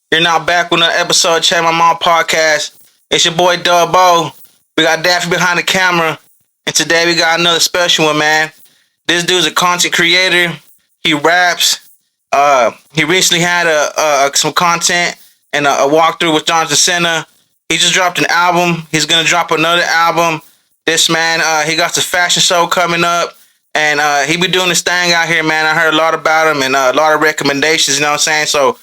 You're now back with another episode of Check My Mom Podcast. It's your boy Dubbo. We got Daffy behind the camera. And today we got another special one, man. This dude's a content creator. He raps. He recently had some content and a walkthrough with Jonathan Cena. He just dropped an album. He's gonna drop another album. This man, he got the fashion show coming up. And he be doing this thing out here, man. I heard a lot about him and a lot of recommendations, you know what I'm saying? So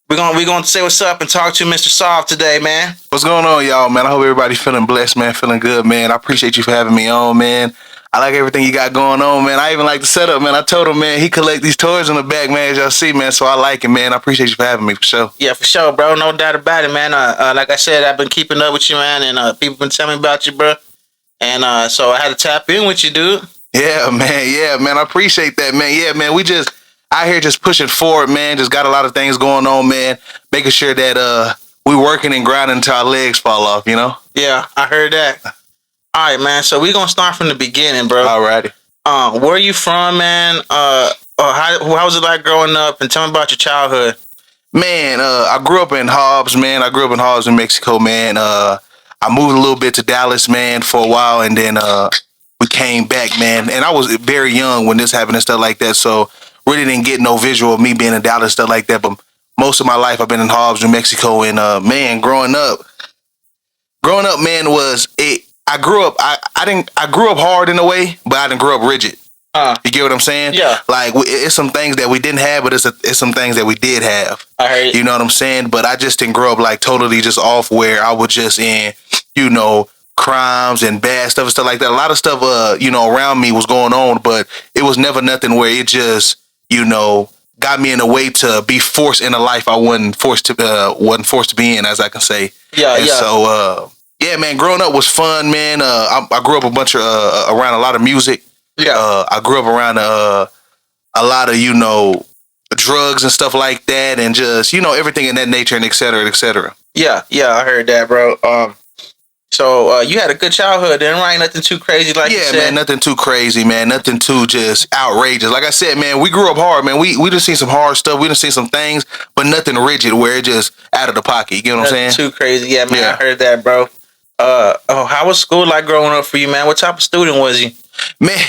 we're gonna say what's up and talk to Mr. Sov today, man. What's going on, y'all, man? I hope everybody feeling blessed, man, feeling good, man. I appreciate you for having me on, man. I like everything you got going on, man. I even like the setup, man. I told him, man, he collect these toys in the back, man, as y'all see, man. So I like it, man. I appreciate you for having me, for sure. Yeah, for sure, bro. No doubt about it, man. Like I said, I've been keeping up with you, man, and people been telling me about you, bro. And so I had to tap in with you, dude. Yeah, man. I appreciate that, man. Yeah, man. We just out here just pushing forward, man. Just got a lot of things going on, man. Making sure that we working and grinding until our legs fall off, you know? Yeah, I heard that. All right, man. So we're gonna start from the beginning, bro. Alrighty. Where are you from, man? How was it like growing up? And tell me about your childhood. Man, I grew up in Hobbs, man. I grew up in Hobbs, in Mexico, man. I moved a little bit to Dallas, man, for a while, and then we came back, man. And I was very young when this happened and stuff like that, so really didn't get no visual of me being in Dallas, stuff like that. But most of my life I've been in Hobbs, New Mexico, and man, growing up, man, was it. I grew up. I grew up hard in a way, but I didn't grow up rigid. You get what I'm saying? Yeah. Like it's some things that we didn't have, but it's some things that we did have. I heard it. You know what I'm saying? But I just didn't grow up like totally just off where I was just in, crimes and bad stuff and stuff like that. A lot of stuff, around me was going on, but it was never nothing where it just, got me in a way to be forced in a life I wasn't forced to be in, as I can say. Yeah, and yeah. So, yeah, man, growing up was fun, man. I grew up around a lot of music. Yeah. I grew up around a lot of, drugs and stuff like that, and just, everything in that nature, and et cetera, et cetera. Yeah, I heard that, bro. So you had a good childhood, then, right? Nothing too crazy, like you said. Yeah, man, nothing too crazy, man. Nothing too just outrageous. Like I said, man, we grew up hard, man. We just seen some hard stuff. We done seen some things, but nothing rigid where it just out of the pocket. You get what I'm saying? Too crazy, yeah, man. Yeah. I heard that, bro. How was school like growing up for you, man? What type of student was you? Man,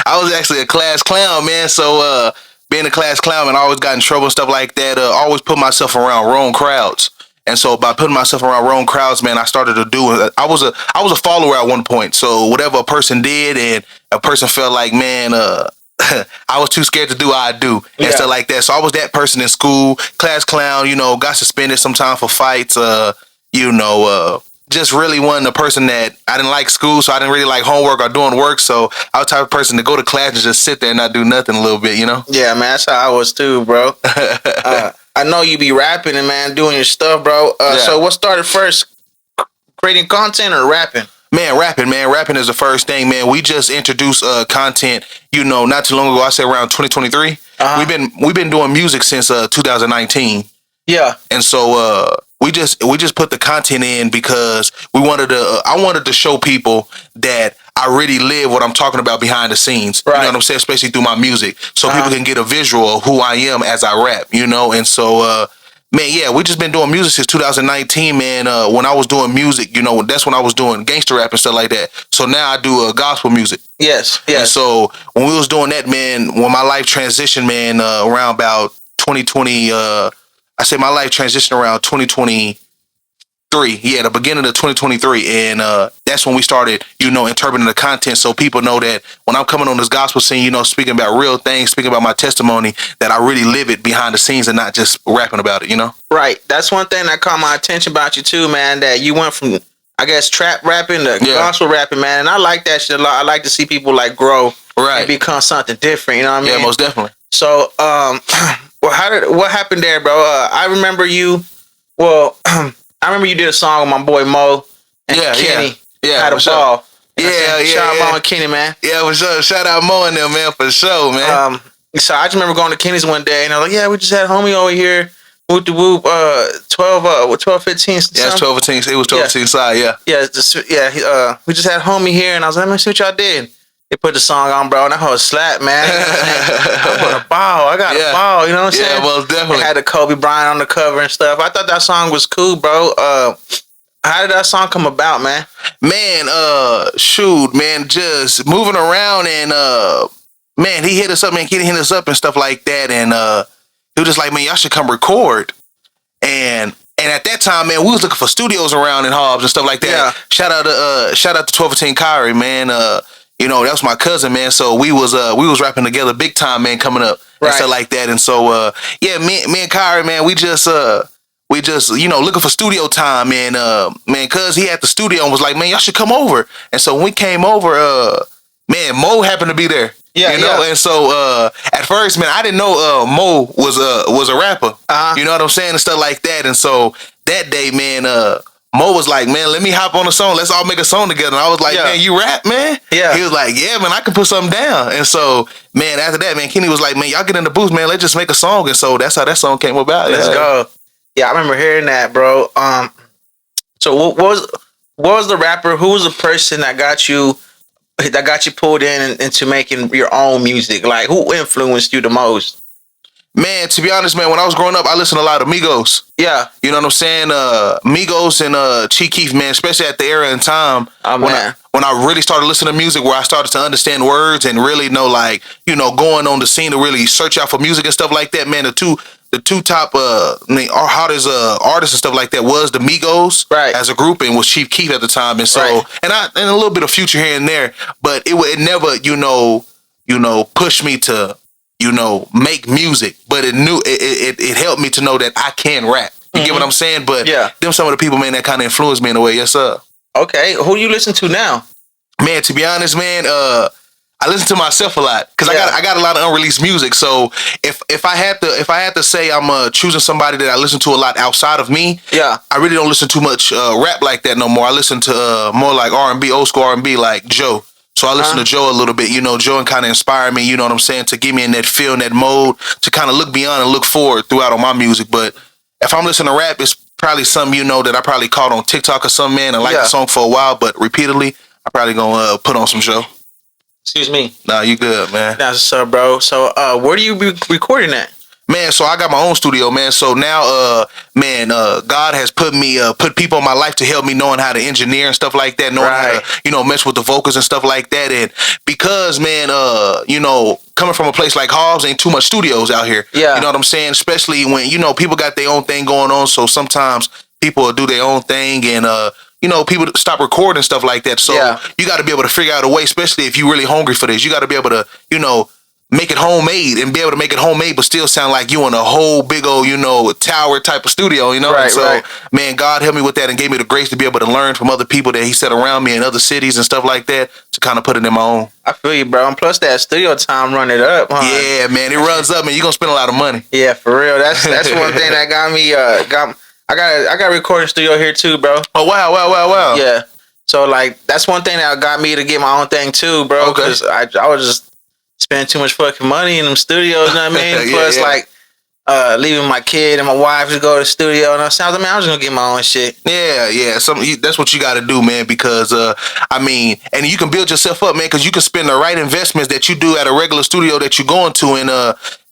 I was actually a class clown, man. So being a class clown, man, I always got in trouble and stuff like that. Always put myself around wrong crowds. And so by putting myself around wrong crowds, man, I started to do it. I was a follower at one point. So whatever a person did and a person felt like, man, I was too scared to do what I do and stuff like that. So I was that person in school, class clown, got suspended sometimes for fights, just really wasn't a person that I didn't like school, so I didn't really like homework or doing work. So I was the type of person to go to class and just sit there and not do nothing a little bit, Yeah, man, that's how I was too, bro. I know you be rapping and, man, doing your stuff, bro. So what started first, creating content or rapping? Man. Rapping is the first thing, man. We just introduced content, not too long ago. I said around 2023. We've been doing music since 2019. Yeah. And so we just put the content in because I wanted to show people that I really live what I'm talking about behind the scenes. Right. You know what I'm saying? Especially through my music. So people can get a visual of who I am as I rap, And so, man, yeah, we just been doing music since 2019, man. When I was doing music, that's when I was doing gangster rap and stuff like that. So now I do gospel music. Yes. And so when we was doing that, man, when my life transitioned, man, around about 2020, I say my life transitioned around 2023. Yeah, the beginning of 2023. And that's when we started, interpreting the content so people know that when I'm coming on this gospel scene, speaking about real things, speaking about my testimony, that I really live it behind the scenes and not just rapping about it, Right. That's one thing that caught my attention about you too, man, that you went from, I guess, trap rapping to gospel rapping, man. And I like that shit a lot. I like to see people like grow and become something different, you know what I mean? Yeah, most definitely. So, what happened there, bro? I remember you. Well, I remember you did a song with my boy Mo and Kenny. Yeah, Had a ball. Yeah. Shout out Mo and Kenny, man. Yeah, for sure. Shout out Mo and them, man, for sure, man. So I just remember going to Kenny's one day, and I was like, yeah, we just had homie over here. Whoop de whoop. 12:15. Yeah, it's 12:15. It was 12:15 side. Yeah. Yeah. We just had homie here, and I was like, let me see what y'all did. They put the song on, bro, and that whole slap, man. You know what I'm saying? I want a ball. I got a ball. You know what I'm saying? Yeah, well, definitely. They had the Kobe Bryant on the cover and stuff. I thought that song was cool, bro. How did that song come about, man? Man, shoot, man, just moving around and man, he hit us up, man, Kenny hit us up and stuff like that, and he was just like, man, y'all should come record. And at that time, man, we was looking for studios around in Hobbs and stuff like that. Yeah. Shout out to 1215 Kyrie, man. You know, that was my cousin, man. So we was rapping together big time, man, coming up and stuff like that. And so yeah, me and Kyrie, man, we just you know, looking for studio time, and man, cuz he had the studio and was like, man, y'all should come over. And so when we came over, man, Mo happened to be there. Yeah, you know, and so at first, man, I didn't know Mo was a rapper. You know what I'm saying, and stuff like that. And so that day, man, Mo was like, man, let me hop on a song. Let's all make a song together. And I was like, man, you rap, man? Yeah. He was like, yeah, man, I can put something down. And so, man, after that, man, Kenny was like, man, y'all get in the booth, man. Let's just make a song. And so that's how that song came about. Let's go. Yeah, I remember hearing that, bro. So what was the rapper? Who was the person that got you pulled in into making your own music? Like, who influenced you the most? Man, to be honest, man, when I was growing up, I listened to a lot of Migos. Yeah. You know what I'm saying? Migos and Chief Keef, man, especially at the era and time when I really started listening to music, where I started to understand words and really know, like, you know, going on the scene to really search out for music and stuff like that, man, the two top hottest artists and stuff like that was the Migos as a group, and was Chief Keef at the time. And so and a little bit of Future here and there, but it never, you know, pushed me to, you know, make music, but it helped me to know that I can rap. You get what I'm saying? But them some of the people, man, that kind of influenced me in a way. Yes, sir. Okay, who you listen to now? Man, to be honest, man, I listen to myself a lot because I got a lot of unreleased music. So if I had to say I'm choosing somebody that I listen to a lot outside of me, I really don't listen too much rap like that no more. I listen to more like R&B, old school R&B, like Joe. So I listen to Joe a little bit, you know. Joe kind of inspired me, you know what I'm saying, to get me in that feel, in that mode, to kind of look beyond and look forward throughout on my music. But if I'm listening to rap, it's probably something, you know, that I probably caught on TikTok or something, man, and like the song for a while, but repeatedly, I probably gonna put on some Joe. Excuse me. Nah, you good, man. That's what's up, bro. So where do you be recording at? Man, so I got my own studio, man. So now, God has put people in my life to help me knowing how to engineer and stuff like that, knowing how to, you know, mess with the vocals and stuff like that. And because, man, you know, coming from a place like Hobbs, ain't too much studios out here. Yeah. You know what I'm saying? Especially when, you know, people got their own thing going on. So sometimes people will do their own thing, and you know, people stop recording stuff like that. So you got to be able to figure out a way, especially if you're really hungry for this. You got to be able to, you know, make it homemade and be able to make it homemade, but still sound like you in a whole big old, you know, tower type of studio, you know? So, man, God helped me with that and gave me the grace to be able to learn from other people that he set around me in other cities and stuff like that to kind of put it in my own. I feel you, bro. And plus that studio time run it up, huh? Yeah, man, it runs up, and you're going to spend a lot of money. Yeah, for real. That's one thing that got me, I got a recording studio here too, bro. Oh, wow. Yeah. So, like, that's one thing that got me to get my own thing too, bro. Because I was just spending too much fucking money in them studios, you know what I mean? Plus, like, leaving my kid and my wife to go to the studio, and I was like, man, I'm just gonna get my own shit. Yeah. That's what you got to do, man. Because I mean, and you can build yourself up, man. Because you can spend the right investments that you do at a regular studio that you're going to. And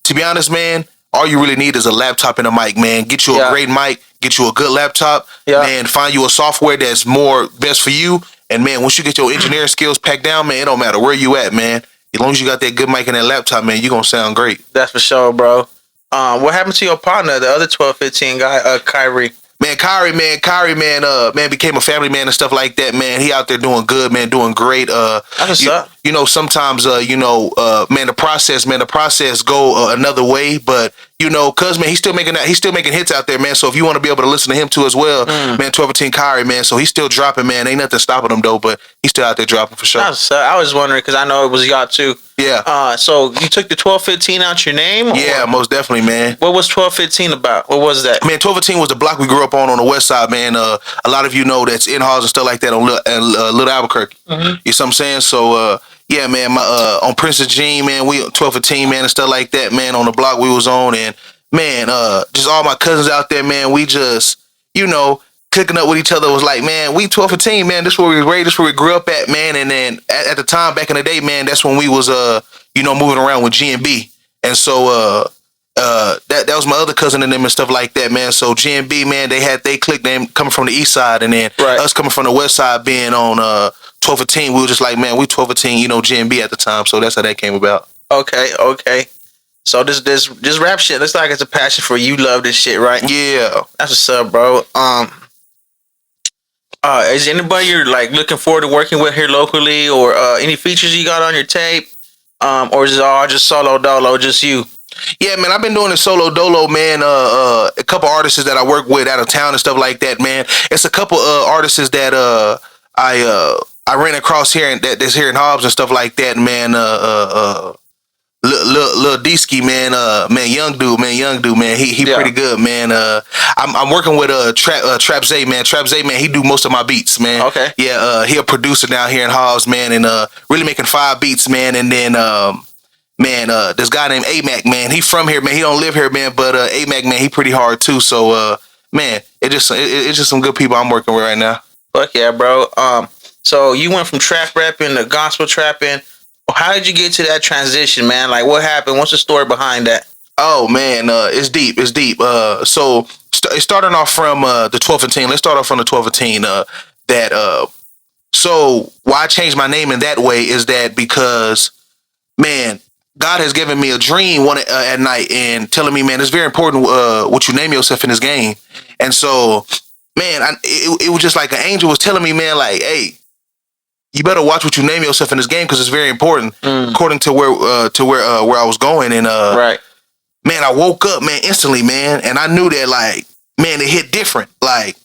to be honest, man, all you really need is a laptop and a mic, man. Get you a great mic, get you a good laptop, man. Find you a software that's more best for you. And man, once you get your engineering skills packed down, man, it don't matter where you at, man. As long as you got that good mic and that laptop, man, you gonna sound great. That's for sure, bro. What happened to your partner, the other 1215 guy, Kyrie? Man, Kyrie, man, became a family man and stuff like that, man. He out there doing good, man, doing great. That's what's up. You know, sometimes, man, the process go another way, but you know, cuz man, he's still making hits out there, man. So if you want to be able to listen to him too as well, man, 1215 Kyrie, man. So he's still dropping, man. Ain't nothing stopping him though, but he's still out there dropping for sure. I was wondering because I know it was y'all too. Yeah. So you took the 1215 out your name? Yeah, most definitely, man. What was 1215 about? What was that? Man, 1215 was the block we grew up on the west side, man. A lot of you know that's in halls and stuff like that on Little Albuquerque. You know what I'm saying? So yeah, man, on Princess Jean, man, we 1215, man, and stuff like that, man, on the block we was on, and man, just all my cousins out there, man, we just, you know, cooking up with each other was like, man, we 12 for team, man. This is where we was raised, this is where we grew up at, man. And then at the time back in the day, man, that's when we was moving around with G&B. And so that was my other cousin and them and stuff like that, man. So G&B, man, they had they click name coming from the east side, and then us coming from the west side being on 12 for team, we were just like, man, we 12 for team, G&B at the time. So that's how that came about. Okay. So this rap shit looks like it's a passion for you. Love this shit, right? Yeah. That's what's up, bro. Is anybody you're like looking forward to working with here locally, or any features you got on your tape? Or is it all just solo dolo, just you? Yeah, man, I've been doing it solo dolo, man. A couple artists that I work with out of town and stuff like that, man. It's a couple artists that I ran across here and that's here in Hobbs and stuff like that, man. Lil Deesky, man, young dude, man. He pretty good, man. I'm working with Trap Zay, man. Trap Zay, man, he do most of my beats, man. Okay. Yeah, he a producer down here in Hobbs, man, and really making 5 beats, man. And then this guy named A-Mac, man, he from here, man. He don't live here, man, but A-Mac, man, he pretty hard too. So man, it's just some good people I'm working with right now. Fuck yeah, bro. So you went from trap rapping to gospel trapping. How did you get to that transition, man? Like, what happened? What's the story behind that? Oh man, it's deep. So it started off from the 12 and 10. Let's start off from the 12 and 10. So why I changed my name in that way is that because, man, God has given me a dream one at night and telling me, man, it's very important what you name yourself in this game. And so, man, it was just like an angel was telling me, man, like, hey, you better watch what you name yourself in this game because it's very important, according to where I was going. And right, man, I woke up, man, instantly, man, and I knew that, like, man, it hit different. Like,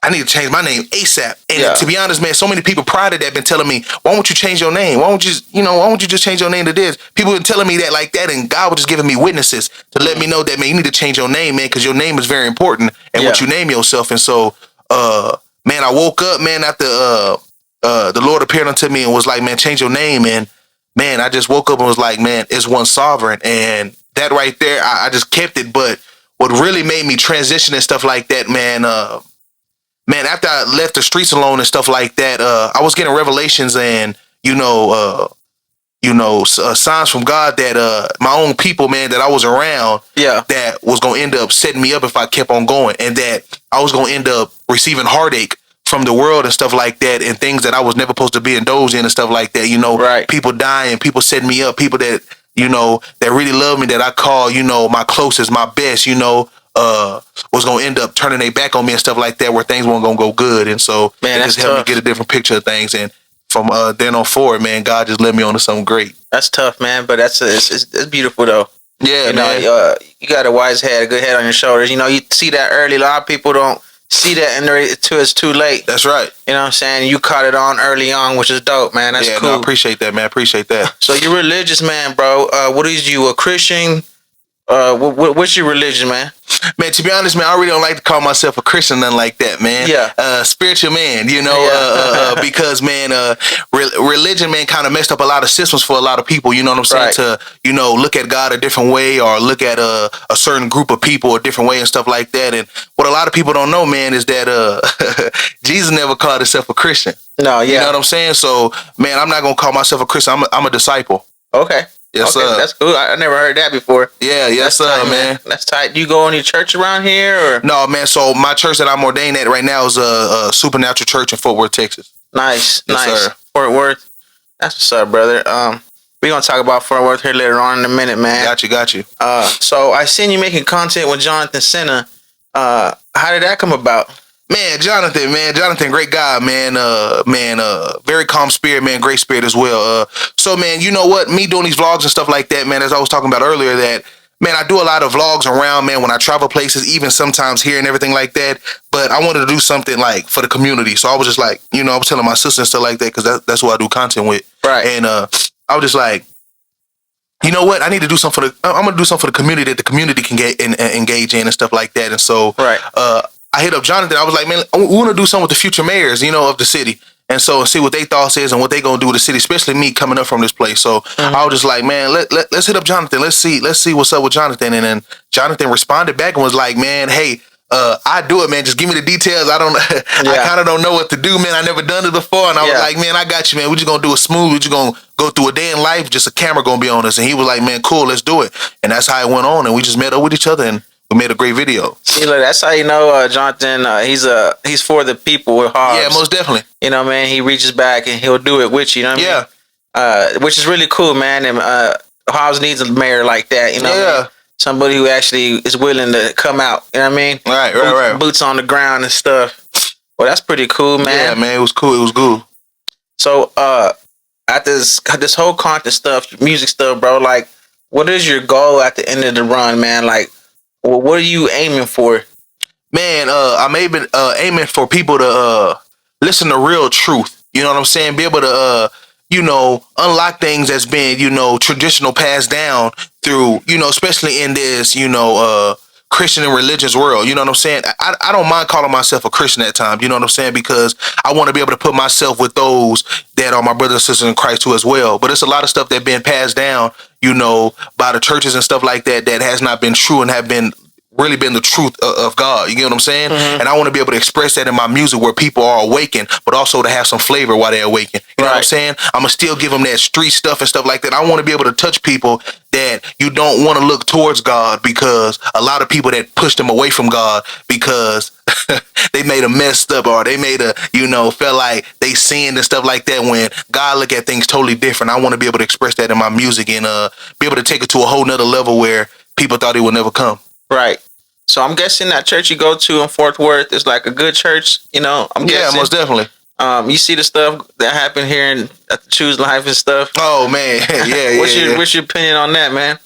I need to change my name ASAP. And to be honest, man, so many people prior to that been telling me, why won't you change your name? Why won't you just change your name to this? People been telling me that like that, and God was just giving me witnesses to let me know that, man, you need to change your name, man, because your name is very important and what you name yourself. And so, man, I woke up, man, after the Lord appeared unto me and was like, man, change your name. And man, I just woke up and was like, man, it's one Sovergn. And that right there, I just kept it. But what really made me transition and stuff like that, man, after I left the streets alone and stuff like that, I was getting revelations and, signs from God that my own people, man, that I was around, that was going to end up setting me up if I kept on going, and that I was going to end up receiving heartache from the world and stuff like that, and things that I was never supposed to be indulged in and stuff like that, people dying, people setting me up, people that, that really love me, that I call, my closest, my best, was going to end up turning their back on me and stuff like that, where things weren't going to go good. And so, man, it just helped me get a different picture of things. And from then on forward, man, God just led me on to something great. That's tough, man, but it's beautiful though. Yeah, man. You got a wise head, a good head on your shoulders. You see that early. A lot of people don't see that until it's too late. That's right. You know what I'm saying? You caught it on early on, which is dope, man. That's cool. No, I appreciate that, man. Appreciate that. So you're religious, man, bro. What is you, a Christian? What's your religion, man? Man, to be honest, man, I really don't like to call myself a Christian, nothing like that, man. Yeah. Spiritual man, because, man, religion, man, kind of messed up a lot of systems for a lot of people, you know what I'm saying? Right. To, look at God a different way, or look at a certain group of people a different way and stuff like that. And what a lot of people don't know, man, is that Jesus never called himself a Christian. No, yeah. You know what I'm saying? So, man, I'm not going to call myself a Christian. I'm a disciple. Okay. Yes, okay, sir. That's cool. I never heard that before. Yeah, yes, sir, tight, man. That's tight. Do you go to any church around here, or? No, man. So my church that I'm ordained at right now is a Supernatural Church in Fort Worth, Texas. Nice, yes, nice. Sir. Fort Worth. That's what's up, brother. We're gonna talk about Fort Worth here later on in a minute, man. Got you. So I seen you making content with Jonathan Senna. How did that come about? Man, Jonathan, great guy, man. Very calm spirit, man. Great spirit as well. So, man, you know what? Me doing these vlogs and stuff like that, man, as I was talking about earlier, that, man, I do a lot of vlogs around, man, when I travel places, even sometimes here and everything like that. But I wanted to do something, like, for the community. So I was just like, I was telling my sister and stuff like that, because that's who I do content with. Right. And I was just like, you know what? I need to do something I'm going to do something for the community that the community can get engage in and stuff like that. And so, right. I hit up Jonathan. I was like, man, we want to do something with the future mayors, of the city. And so see what they thoughts is and what they going to do with the city, especially me coming up from this place. So I was just like, man, let's hit up Jonathan. Let's see what's up with Jonathan. And then Jonathan responded back and was like, man, hey, I do it, man. Just give me the details. I don't. I Yeah. kind of don't know what to do, man. I never done it before, and I was Yeah. like, man, I got you, man. We just gonna do it smooth. We just gonna go through a day in life. Just a camera gonna be on us, and he was like, man, cool, let's do it. And that's how it went on, and we just met up with each other, and we made a great video. See, look, that's how you know Jonathan. He's for the people with Hobbs. Yeah, most definitely. You know, man. He reaches back and he'll do it with you. You know what I mean? Which is really cool, man. And Hobbs needs a mayor like that. You know, what I mean? Somebody who actually is willing to come out. You know what I mean? Right. Boots on the ground and stuff. Well, that's pretty cool, man. Yeah, man, it was cool. It was cool. So, after this whole content stuff, music stuff, bro, like, what is your goal at the end of the run, man? Like, what are you aiming for? Man, I'm aiming for people to listen to real truth. You know what I'm saying? Be able to unlock things that's been, traditional passed down through, especially in this, Christian and religious world. You know what I'm saying? I don't mind calling myself a Christian at times, you know what I'm saying? Because I want to be able to put myself with those that are my brothers and sisters in Christ too as well. But it's a lot of stuff that been passed down, by the churches and stuff like that has not been true and have been really been the truth of God. You get what I'm saying? Mm-hmm. And I want to be able to express that in my music where people are awakened, but also to have some flavor while they're awakened. You know what I'm saying? I'm going to still give them that street stuff and stuff like that. I want to be able to touch people that you don't want to look towards God, because a lot of people that push them away from God because they made a messed up, or they made a, felt like they sinned and stuff like that, when God look at things totally different. I want to be able to express that in my music and be able to take it to a whole nother level where people thought it would never come. Right. So I'm guessing that church you go to in Fort Worth is like a good church, I'm guessing. Yeah, most definitely. You see the stuff that happened here at the Choose Life and stuff. Oh man, What's your opinion on that, man?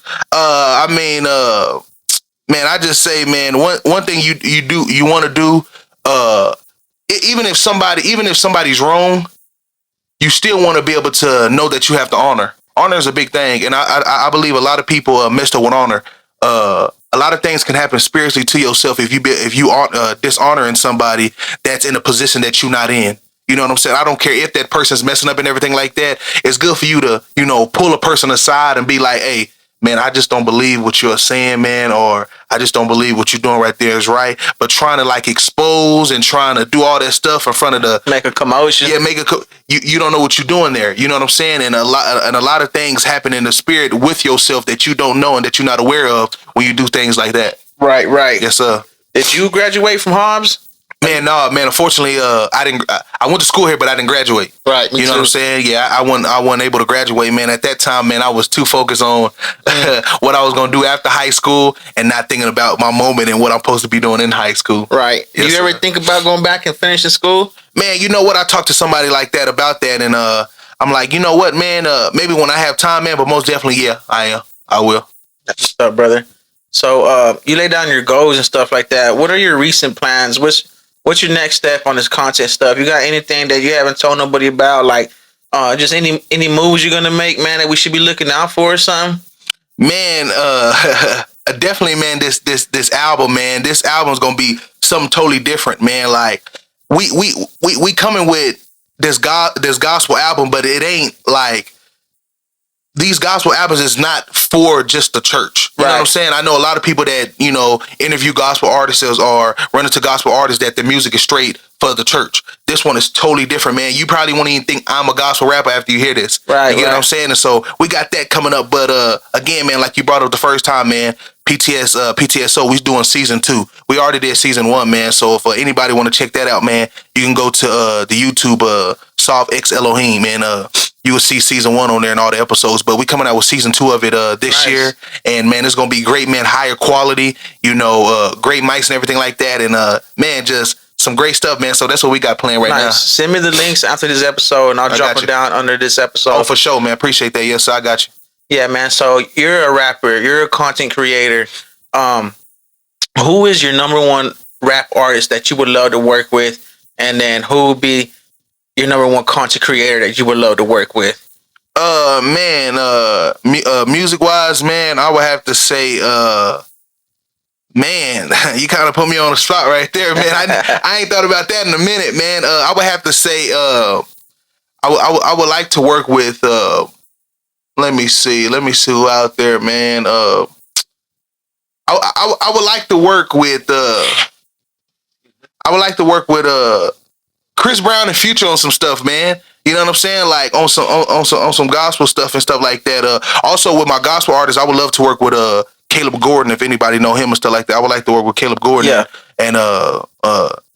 Man, I just say, man, one thing you want to do, even if somebody's wrong, you still want to be able to know that you have to honor. Honor is a big thing, and I believe a lot of people messed up with honor. A lot of things can happen spiritually to yourself if you are dishonoring somebody that's in a position that you're not in. You know what I'm saying? I don't care if that person's messing up and everything like that. It's good for you to, pull a person aside and be like, hey, man, I just don't believe what you're saying, man, or I just don't believe what you're doing right there is right. But trying to like expose and trying to do all that stuff in front of the, make a commotion. Yeah, you don't know what you're doing there. You know what I'm saying? And a lot of things happen in the spirit with yourself that you don't know and that you're not aware of when you do things like that. Right. Yes, sir. Did you graduate from Hobbs? Man, no, man. Unfortunately, I didn't. I went to school here, but I didn't graduate. Right. You know what I'm saying? Yeah, I wasn't able to graduate, man. At that time, man, I was too focused on what I was gonna do after high school and not thinking about my moment and what I'm supposed to be doing in high school. Right. Yes, you ever think about going back and finishing school? Man, you know what? I talked to somebody like that about that, and I'm like, you know what, man? Maybe when I have time, man. But most definitely, yeah, I am. I will. That's what's up, brother. So, you lay down your goals and stuff like that. What are your recent plans? What's your next step on this content stuff? You got anything that you haven't told nobody about? Like, just any moves you're gonna make, man, that we should be looking out for or something? Man, definitely, man. This album, man. This album's gonna be something totally different, man. Like, we coming with this gospel album, but it ain't like. These gospel albums is not for just the church. You know what I'm saying? I know a lot of people that, interview gospel artists or run into gospel artists that the music is straight for the church. This one is totally different, man. You probably won't even think I'm a gospel rapper after you hear this. Right. You get what I'm saying? And so we got that coming up. But again, man, like you brought up the first time, man, PTSO, we're doing season 2. We already did season 1, man. So if anybody want to check that out, man, you can go to the YouTube Sovergn Elohim, man. You will see season 1 on there and all the episodes, but we coming out with season 2 of it this year, and man, it's gonna be great, man. Higher quality, great mics and everything like that, and man, just some great stuff, man. So that's what we got playing right now. Send me the links after this episode, and I'll drop it down under this episode. Oh, for sure, man. Appreciate that. Yes, sir, I got you. Yeah, man. So you're a rapper, you're a content creator. Who is your number one rap artist that you would love to work with, and then who would be your number one content creator that you would love to work with? Man, music wise, man, I would have to say, man, you kind of put me on the spot right there, man. I ain't thought about that in a minute, man. I would have to say, I would like to work with, let me see who out there, man. I would like to work with, I would like to work with Chris Brown and Future on some stuff, man. You know what I'm saying? Like on some gospel stuff and stuff like that. Also with my gospel artists, I would love to work with Caleb Gordon, if anybody know him and stuff like that. I would like to work with Caleb Gordon and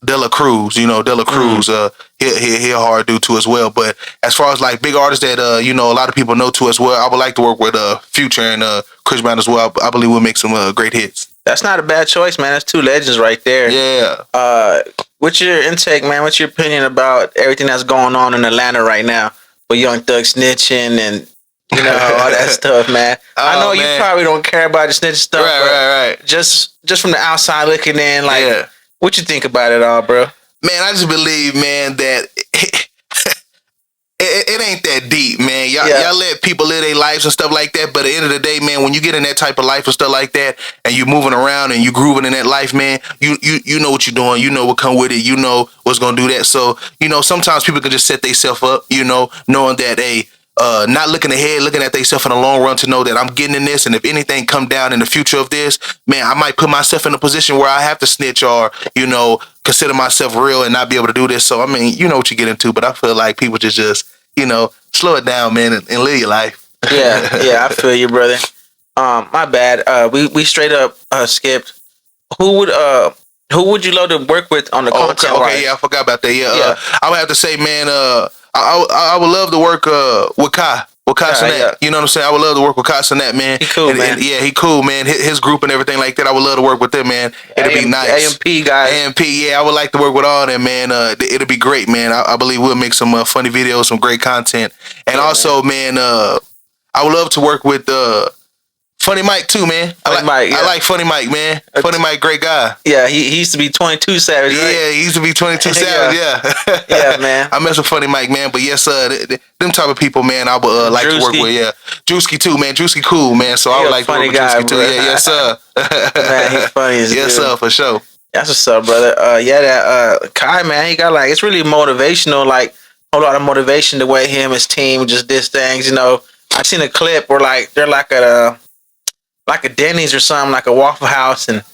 Dela Cruz. You know, Dela Cruz, he a hard dude too as well. But as far as like big artists that you know a lot of people know too as well, I would like to work with Future and Chris Brown as well. I believe we'll make some great hits. That's not a bad choice, man. That's two legends right there. Yeah. What's your intake, man? What's your opinion about everything that's going on in Atlanta right now with Young Thug snitching and you know all that stuff, man? I know you probably don't care about the snitching stuff, right. Just from the outside looking in, like, what you think about it all, bro? Man, I just believe, man, that it ain't that deep, man. Y'all let people live their lives and stuff like that. But at the end of the day, man, when you get in that type of life and stuff like that, and you moving around and you grooving in that life, man, you know what you're doing. You know what come with it. You know what's gonna do that. So you know sometimes people can just set themselves up, you know, knowing that not looking ahead, looking at themselves in the long run to know that I'm getting in this, and if anything come down in the future of this, man, I might put myself in a position where I have to snitch or you know consider myself real and not be able to do this. So I mean, you know what you get into, but I feel like people just you know slow it down, man, and live your life. Yeah, I feel you, brother. My bad. We straight up skipped. Who would you love to work with on the content? Okay, yeah, I forgot about that. Yeah. I would have to say, man, I would love to work with Kai. With Kai Cenat. You know what I'm saying? I would love to work with Kai Cenat, man. He cool, man. Yeah, he cool, man. His group and everything like that, I would love to work with them, man. It'll be nice. AMP guys. AMP, yeah, I would like to work with all them, man. It'll be great, man. I believe we'll make some funny videos, some great content. And also, man, I would love to work with Funny Mike too, man. I like Funny Mike, man. Funny Mike, great guy. Yeah, he used to be 22 Savage, right? Yeah, he used to be 22 Savage, yeah. Yeah, man. I mess with Funny Mike, man. But yes, them type of people, man, I would like to work with, yeah. Drewski too, man. Drewski cool, man. So I would like to work with Drewski too. Yeah, yes, sir. Man, he's funny as yes, sir, for sure. That's what's up, brother. That Kai, man, he got like, it's really motivational, like a lot of motivation the way him and his team just did things, you know. I seen a clip where like they're like at a Denny's or something, like a Waffle House, and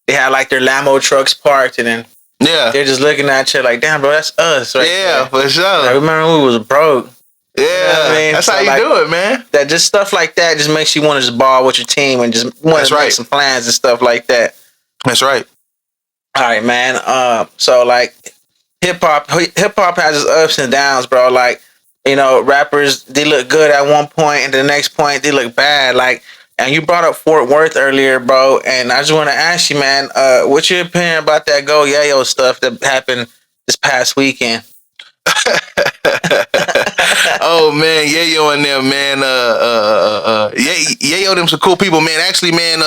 they had like their Lambo trucks parked, and then they're just looking at each other like, damn, bro, that's us, right? Yeah, for sure. I remember when we was broke. Yeah, you know what I mean? That's how you do it, man. That just stuff like that just makes you want to just ball with your team and just want to make some plans and stuff like that. That's right. All right, man. So like hip hop has its ups and downs, bro. Like, you know, rappers, they look good at one point, and the next point they look bad. Like, and you brought up Fort Worth earlier, bro, and I just want to ask you, man, what's your opinion about that Go Yayo stuff that happened this past weekend? Oh man, Yayo and them, man. Yayo them some cool people, man. Actually, man,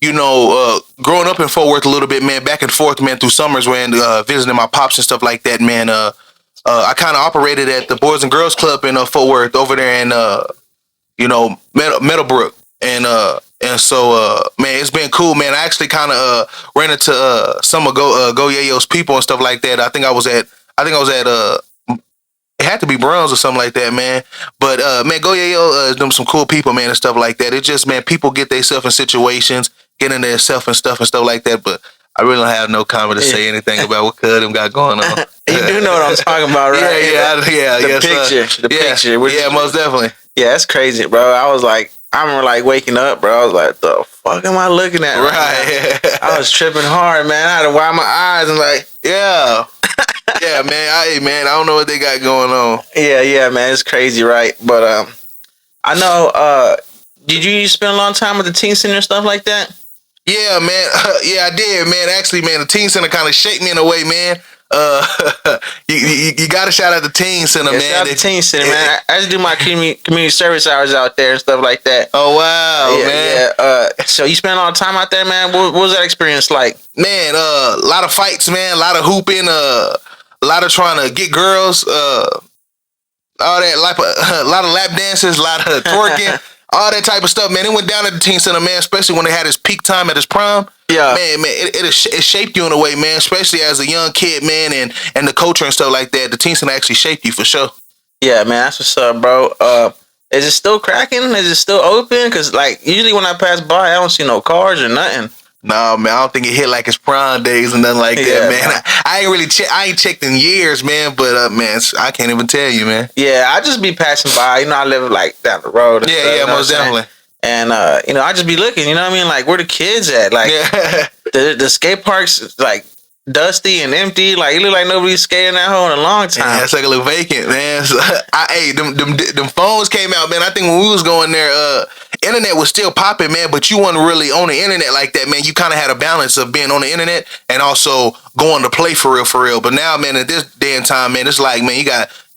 you know, growing up in Fort Worth a little bit, man, back and forth, man, through summers when visiting my pops and stuff like that, man. I kind of operated at the Boys and Girls Club in Fort Worth over there in you know, Meadowbrook. And so man, it's been cool, man. I actually kind of ran into some of Go Yayo's people and stuff like that. I think I was at it had to be Browns or something like that, man. But man, Go Yayo is them some cool people, man, and stuff like that. It's just, man, people get themselves in situations, get in their self and stuff like that. But I really don't have no comment to say anything about what them got going on. You do know what I'm talking about, right? Yeah. The picture. Yeah, most definitely. Yeah, that's crazy, bro. I remember like waking up, bro. I was like, the fuck am I looking at right now? I was tripping hard, man. I had to wipe my eyes and like, yeah, man. I don't know what they got going on. Yeah, man. It's crazy, right? But I know. Did you spend a long time with the teen center and stuff like that? Yeah, man. Yeah, I did, man. Actually, man, the teen center kind of shaped me in a way, man. You got to shout out the teen center, man. Shout out the teen center, man. I just do my community service hours out there and stuff like that. Oh wow, man. Yeah. So you spent a lot of time out there, man. What was that experience like? Man, a lot of fights, man. A lot of hooping. A lot of trying to get girls. All that, like a lot of lap dances, a lot of twerking. All that type of stuff, man. It went down at the teen center, man, especially when it had its peak time at its prime. Yeah. Man, it shaped you in a way, man, especially as a young kid, man, and the culture and stuff like that. The teen center actually shaped you for sure. Yeah, man, that's what's up, bro. Is it still cracking? Is it still open? Because, like, usually when I pass by, I don't see no cars or nothing. No, man, I don't think it hit like his prime days and nothing like that, man. I ain't really I ain't checked in years, man. But man, I can't even tell you, man. Yeah, I just be passing by. I live like down the road. And yeah, stuff, most definitely. And I just be looking. You know what I mean? Like, where the kids at? Like, the skate parks like dusty and empty. Like, it look like nobody's skating that hole in a long time. Yeah, it's like a little vacant, man. So, them phones came out, man. I think when we was going there, internet was still popping, man. But you wasn't really on the internet like that, man. You kind of had a balance of being on the internet and also going to play for real. But now, man, at this day and time, man, it's like, man, you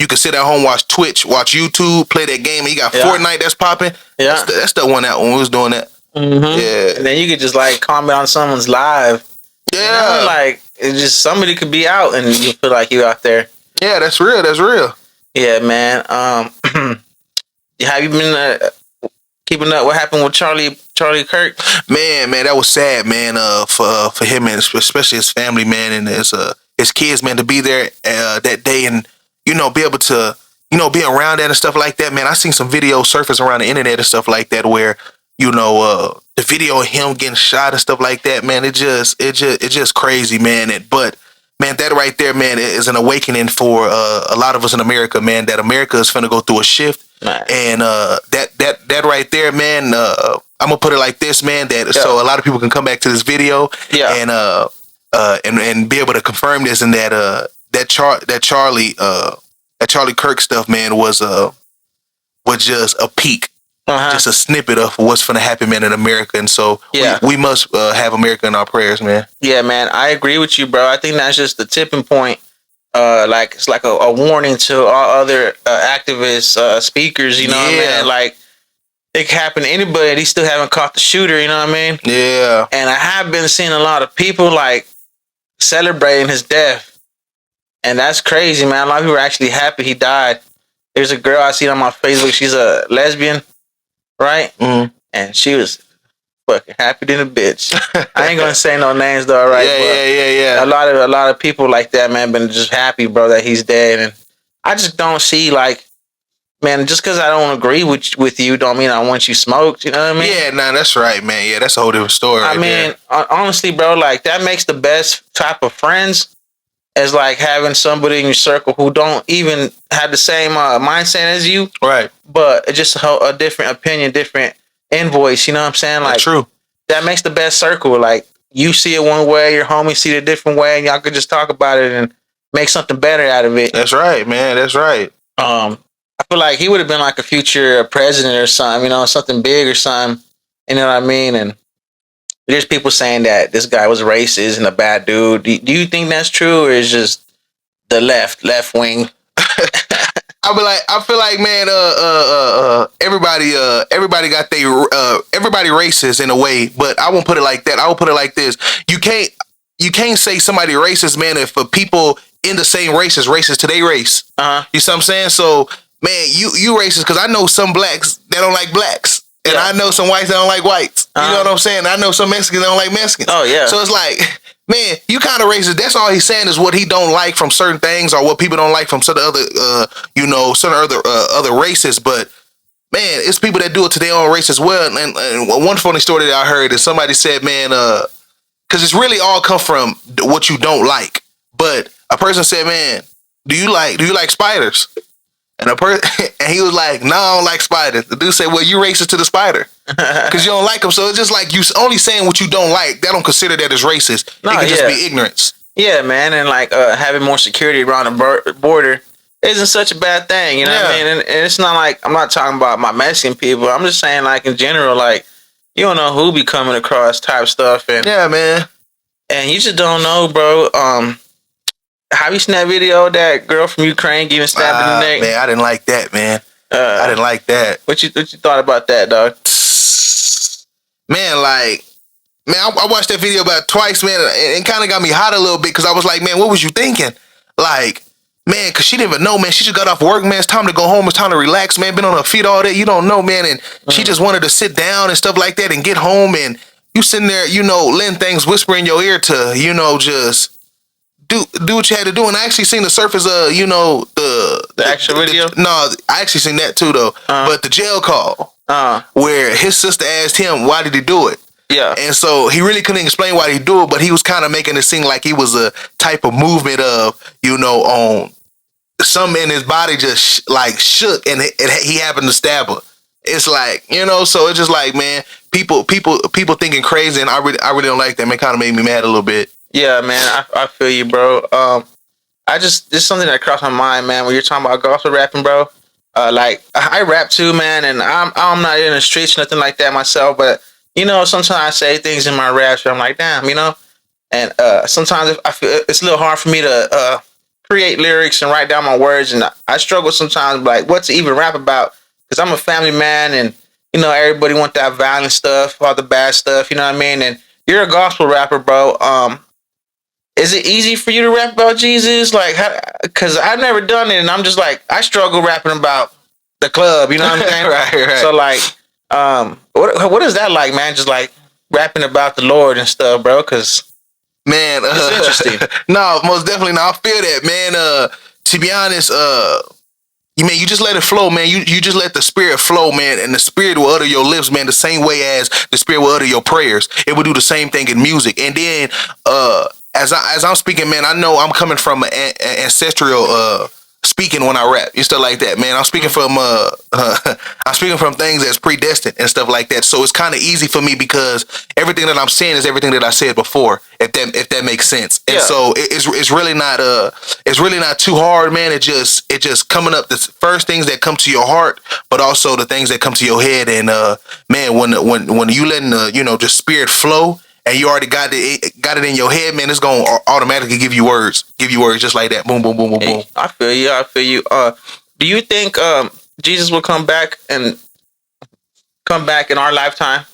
can sit at home, watch Twitch, watch YouTube, play that game, and you got Fortnite that's popping. Yeah, that's the one that when we was doing that. Mm-hmm. Yeah, and then you could just like comment on someone's live. Yeah, like it just somebody could be out and you feel like you out there. Yeah, that's real. That's real. Yeah, man. Have you been keeping up? What happened with Charlie Kirk? Man, that was sad, man. For him and especially his family, man, and his kids, man, to be there that day and be able to be around that and stuff like that, man. I seen some videos surface around the internet and stuff like that where the video of him getting shot and stuff like that, man. It's just crazy, man. But man, that right there, man, is an awakening for a lot of us in America, man. That America is finna go through a shift, and that right there, man. I'm gonna put it like this, man. So a lot of people can come back to this video, and be able to confirm this and that Charlie Kirk stuff, man, was just a peak. Just a snippet of what's going to happen, man, in America. And so we must have America in our prayers, man. Yeah, man. I agree with you, bro. I think that's just the tipping point. Like it's like a warning to all other activists, speakers, what I mean? Like it can happen to anybody. They still haven't caught the shooter, you know what I mean? Yeah. And I have been seeing a lot of people like celebrating his death. And that's crazy, man. A lot of people are actually happy he died. There's a girl I seen on my Facebook. She's a lesbian. Right? Mm-hmm. And she was fucking happy than a bitch. I ain't gonna say no names though, right? Yeah. A lot of people like that, man, been just happy, bro, that he's dead. And I just don't see like, man, just because I don't agree with you don't mean I want you smoked, you know what I mean? Yeah, nah, that's right, man. Yeah, that's a whole different story. I mean, honestly, bro, like that makes the best type of friends as like having somebody in your circle who don't even have the same mindset as you. Right. But it's just a different opinion, different invoice. You know what I'm saying? Like, that's true. That makes the best circle. Like, you see it one way, your homies see it a different way, and y'all could just talk about it and make something better out of it. That's right, man. That's right. I feel like he would have been like a future president or something, something big or something. You know what I mean? And there's people saying that this guy was racist and a bad dude. Do you think that's true, or is just the left wing? I feel like, man, everybody got everybody racist in a way, but I won't put it like that. I will put it like this: you can't say somebody racist, man, if people in the same race is racist to their race. You see what I'm saying? So, man, you racist because I know some blacks that don't like blacks. And I know some whites that don't like whites. You know what I'm saying? I know some Mexicans that don't like Mexicans. Oh, yeah. So it's like, man, you kind of racist. That's all he's saying is what he don't like from certain things or what people don't like from certain other races. But, man, it's people that do it to their own race as well. And one funny story that I heard is somebody said, man, because it's really all come from what you don't like. But a person said, man, do you like spiders? And and he was like, no, I don't like spiders. The dude said, well, you racist to the spider because you don't like them. So it's just like you only saying what you don't like. They don't consider that as racist. No, it could just be ignorance. Yeah, man. And like having more security around the border isn't such a bad thing. You know what I mean? And it's not like I'm not talking about my Mexican people. I'm just saying like in general, like you don't know who be coming across type stuff. And yeah, man. And you just don't know, bro. Have you seen that video of that girl from Ukraine getting stabbed in the neck? Man, I didn't like that, man. I didn't like that. What you thought about that, dog? Man, I watched that video about twice, man, and it kind of got me hot a little bit because I was like, man, what was you thinking? Like, man, because she didn't even know, man. She just got off work, man. It's time to go home. It's time to relax, man. Been on her feet all day. You don't know, man. And she just wanted to sit down and stuff like that and get home. And you sitting there, letting things whisper in your ear to, just do what you had to do. And I actually seen the surface of, the actual video. No, I actually seen that too, though. But the jail call, where his sister asked him, why did he do it? Yeah. And so he really couldn't explain why he do it, but he was kind of making it seem like he was a type of movement of, on something in his body just like shook, and he happened to stab her. It's like, so it's just like, man, people thinking crazy, and I really don't like that, man. Kind of made me mad a little bit. Yeah, man, I feel you, bro. This something that crossed my mind, man. When you're talking about gospel rapping, bro. Like I rap too, man, and I'm not in the streets, nothing like that myself. But sometimes I say things in my raps where I'm like, damn, And sometimes I feel it's a little hard for me to create lyrics and write down my words, and I struggle sometimes, like what to even rap about, because I'm a family man, and everybody want that violent stuff, all the bad stuff. You know what I mean? And you're a gospel rapper, bro. Is it easy for you to rap about Jesus? Like, because I've never done it, and I'm just like, I struggle rapping about the club. You know what I'm saying? Right. So like, what is that like, man? Just like rapping about the Lord and stuff, bro. Because man, it's interesting. No, most definitely not. I feel that, man. To be honest, you just let it flow, man. You just let the spirit flow, man, and the spirit will utter your lips, man, the same way as the spirit will utter your prayers. It will do the same thing in music. And then as I'm speaking, man, I know I'm coming from an ancestral speaking when I rap and stuff like that, man. I'm speaking from I'm speaking from things that's predestined and stuff like that. So it's kind of easy for me because everything that I'm saying is everything that I said before, if that makes sense. And so it's really not too hard, man. It just coming up the first things that come to your heart, but also the things that come to your head. And man, when you letting the just spirit flow, and you already got it in your head, man, it's gonna automatically give you words just like that. Boom, boom, boom, boom, boom. I feel you. Do you think Jesus will come back in our lifetime?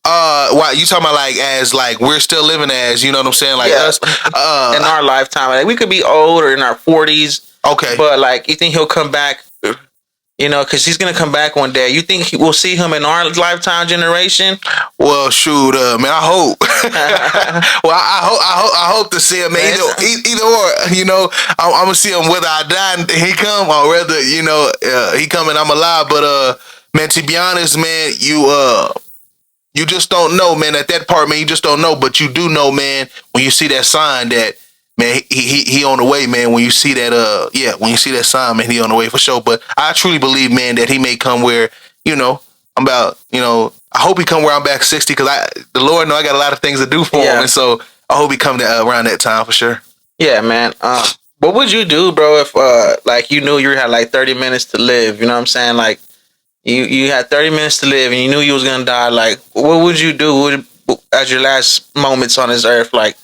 Why you talking about, like, as like we're still living, as you know what I'm saying, like us in our lifetime? Like we could be old or in our 40s. Okay, but like you think he'll come back? Because he's gonna come back one day. You think we'll see him in our lifetime generation? Well, shoot, man, I hope. Well, I hope to see him, man. Either or, I'm gonna see him whether I die and he come, or whether he come and I'm alive. But man, to be honest, man, you just don't know, man. At that part, man, you just don't know. But you do know, man, when you see that sign that, man, he on the way, man. When you see that, when you see that sign, man, he on the way for sure. But I truly believe, man, that he may come where, I'm about, I hope he come where I'm back 60, because the Lord know I got a lot of things to do for him, and so I hope he come around that time for sure. Yeah, man. What would you do, bro, if like you knew you had like 30 minutes to live? You know what I'm saying? Like you had 30 minutes to live, and you knew you was gonna die. Like, what would you do as your last moments on this earth? Like,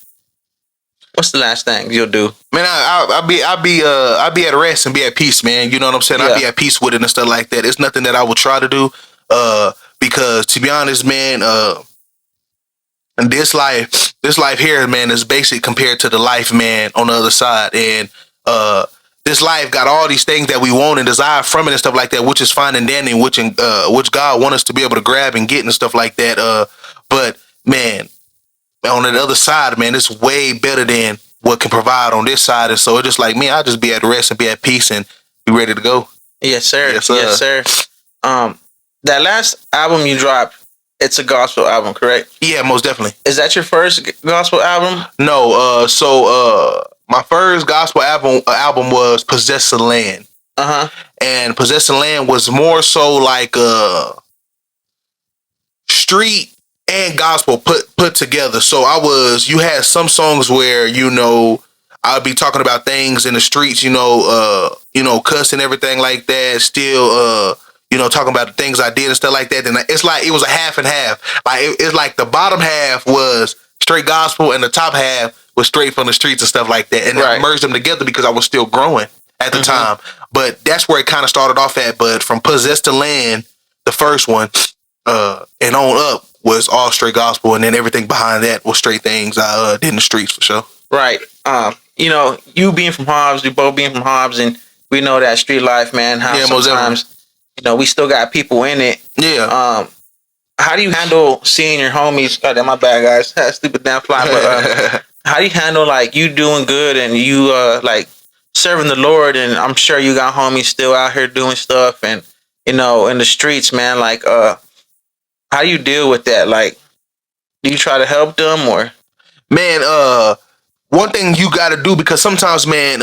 what's the last thing you'll do? Man, I'll be at rest and be at peace, man. You know what I'm saying? I'll be at peace with it and stuff like that. It's nothing that I would try to do, because to be honest, man, and this life here, man, is basic compared to the life, man, on the other side. And this life got all these things that we want and desire from it and stuff like that, which is fine and dandy, which God wants us to be able to grab and get and stuff like that. But man, on the other side, man, it's way better than what can provide on this side. And so it's just like me, I'll just be at rest and be at peace and be ready to go. Yes, sir. Yes, sir. That last album you dropped, it's a gospel album, correct? Yeah, most definitely. Is that your first gospel album? No. So my first gospel album was Possess the Land. And Possess the Land was more so like street and gospel put together. So you had some songs where I'd be talking about things in the streets, cussing, everything like that. Still, talking about the things I did and stuff like that. And it's like it was a half and half. Like it's like the bottom half was straight gospel and the top half was straight from the streets and stuff like that. And I merged them together because I was still growing at the time. But that's where it kind of started off at. But from Possess the Land, the first one, and on up, was all straight gospel, and then everything behind that was straight things I did in the streets for sure. Right. You being from Hobbs, we both being from Hobbs, and we know that street life, man. How sometimes, we still got people in it. Yeah. How do you handle seeing your homies? God damn, my bad, guys. Stupid damn fly. But how do you handle like you doing good and you like serving the Lord? And I'm sure you got homies still out here doing stuff, and in the streets, man. Like, how do you deal with that? Like, Do you try to help them or? Man, one thing you got to do, because sometimes, man,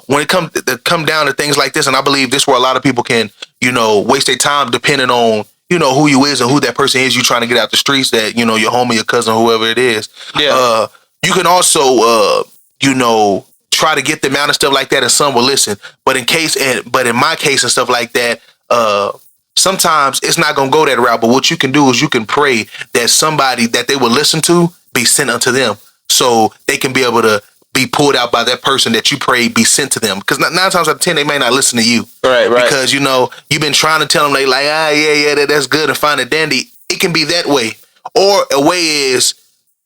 when it come down to things like this, and I believe this where a lot of people can, waste their time depending on, who you is and who that person is you trying to get out the streets, that, your homie, your cousin, whoever it is. Yeah. You can also, try to get them out and stuff like that, and some will listen. But in my case and stuff like that, sometimes it's not gonna go that route. But what you can do is you can pray that somebody that they will listen to be sent unto them, so they can be able to be pulled out by that person that you pray be sent to them. Because 9 times out of 10 they may not listen to you, right? Because you've been trying to tell them, they like, that's good and fine and dandy. It can be that way, or a way is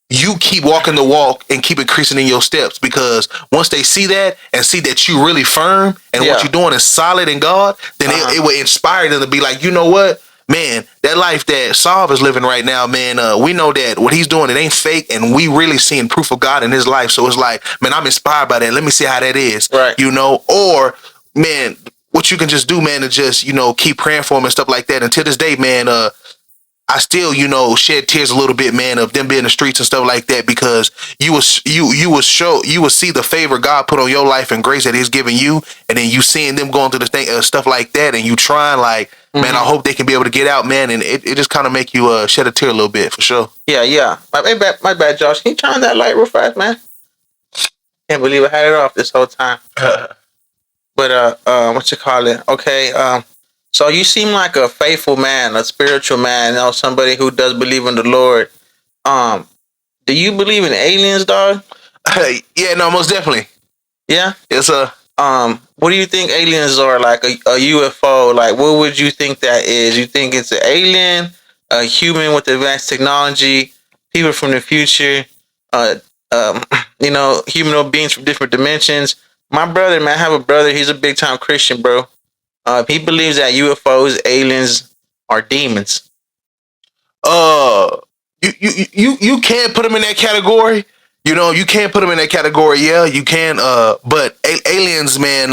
you keep walking the walk and keep increasing in your steps, because once they see that and see that you really firm and what you're doing is solid in God, then it will inspire them to be like, you know what, man, that life that Sav is living right now, man, we know that what he's doing, it ain't fake, and we really seeing proof of God in his life. So it's like, man, I'm inspired by that. Let me see how that is, right? Or, man, what you can just do, man, is just, keep praying for him and stuff like that. And to this day, man, I still, shed tears a little bit, man, of them being in the streets and stuff like that, because you will see the favor God put on your life and grace that He's giving you, and then you seeing them going through the thing, stuff like that, and you trying like, man, I hope they can be able to get out, man, and it just kind of make you shed a tear a little bit, for sure. Yeah. My bad, Josh. Can you turn that light real fast, man? Can't believe I had it off this whole time. But what you call it? Okay. So you seem like a faithful man, a spiritual man, somebody who does believe in the Lord. Do you believe in aliens, dog? Yeah, no, most definitely. Yeah? Yes, sir. What do you think aliens are? Like a UFO? Like, what would you think that is? You think it's an alien, a human with advanced technology, people from the future, human beings from different dimensions? My brother, man, I have a brother. He's a big time Christian, bro. He believes that UFOs, aliens, are demons. You can't put them in that category. You can't put them in that category. Yeah, you can. But aliens, man.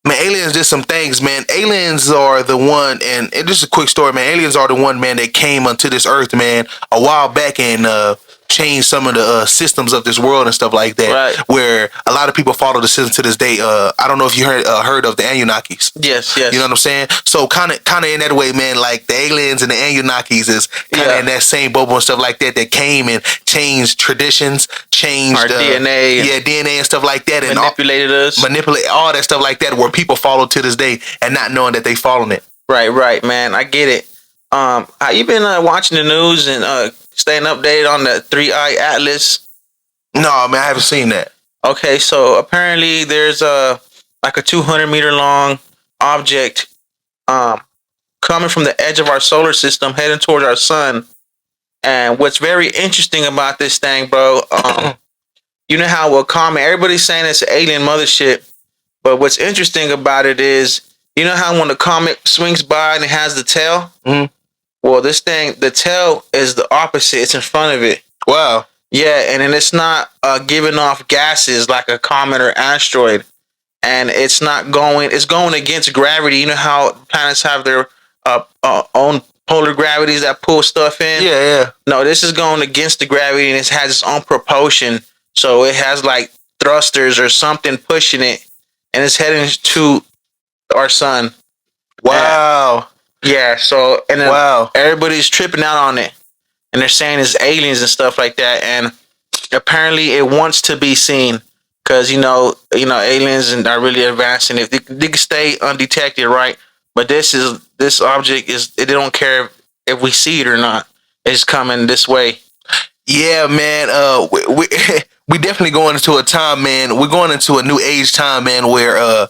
Man, aliens did some things, man. Aliens are the one, and just a quick story, man. Aliens are the one, man, that came onto this earth, man, a while back, and changed some of the systems of this world and stuff like that. Right. Where a lot of people follow the system to this day. I don't know if you heard of the Anunnakis. Yes. You know what I'm saying? So kind of in that way, man. Like the aliens and the Anunnakis is kind of in that same bubble and stuff like that. That came and changed traditions, changed our DNA, DNA and stuff like that, and manipulate all that stuff like that, where people follow to this day and not knowing that they following it. Right, man. I get it. How you been watching the news and staying updated on the 3-Eye Atlas? No, man, I haven't seen that. Okay, so apparently there's like a 200-meter long object coming from the edge of our solar system heading towards our sun. And what's very interesting about this thing, bro, you know how we'll comment, everybody's saying it's an alien mothership, but what's interesting about it is, you know how when the comet swings by and it has the tail? Mm-hmm. Well, this thing, the tail is the opposite. It's in front of it. Wow. Yeah, and then it's not giving off gases like a comet or asteroid. And it's going against gravity. You know how planets have their own polar gravities that pull stuff in? Yeah. No, this is going against the gravity, and it has its own propulsion. So it has like thrusters or something pushing it, and it's heading to our sun. Wow. Yeah, so, and then everybody's tripping out on it. And they're saying it's aliens and stuff like that. And apparently it wants to be seen. Because, aliens are really advanced. And if they can stay undetected, right? But this object they don't care if we see it or not. It's coming this way. Yeah, man. We definitely going into a time, man. We're going into a new age time, man, where, a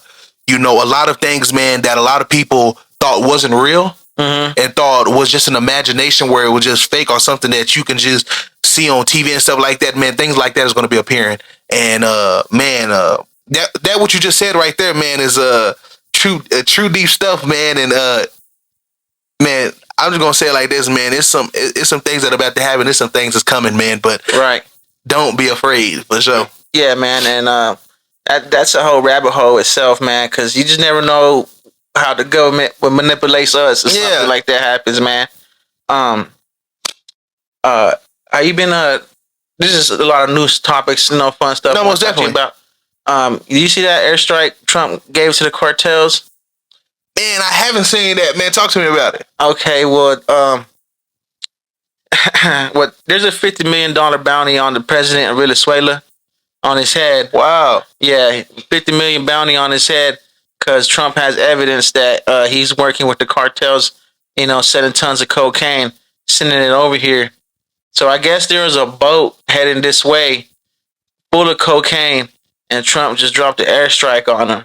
lot of things, man, that a lot of people thought wasn't real, and thought was just an imagination, where it was just fake or something that you can just see on TV and stuff like that, man. Things like that is going to be appearing. And that what you just said right there, man, is true deep stuff, man. And man, I'm just gonna say it like this, man. It's some things that are about to happen. There's some things that's coming, man. But don't be afraid, for sure. Yeah, man, and that's a whole rabbit hole itself, man. Because you just never know how the government will manipulate us. Or something like that happens, man. Are you been this is a lot of news topics, fun stuff. No, I wanna most talk to you definitely. about. Do you see that airstrike Trump gave to the cartels? Man, I haven't seen that, man. Talk to me about it. Okay, well, what? There's a $50 million bounty on the president of Venezuela on his head. Wow. Yeah, 50 million bounty on his head because Trump has evidence that he's working with the cartels. Selling tons of cocaine, sending it over here. So I guess there was a boat heading this way, full of cocaine, and Trump just dropped the airstrike on him.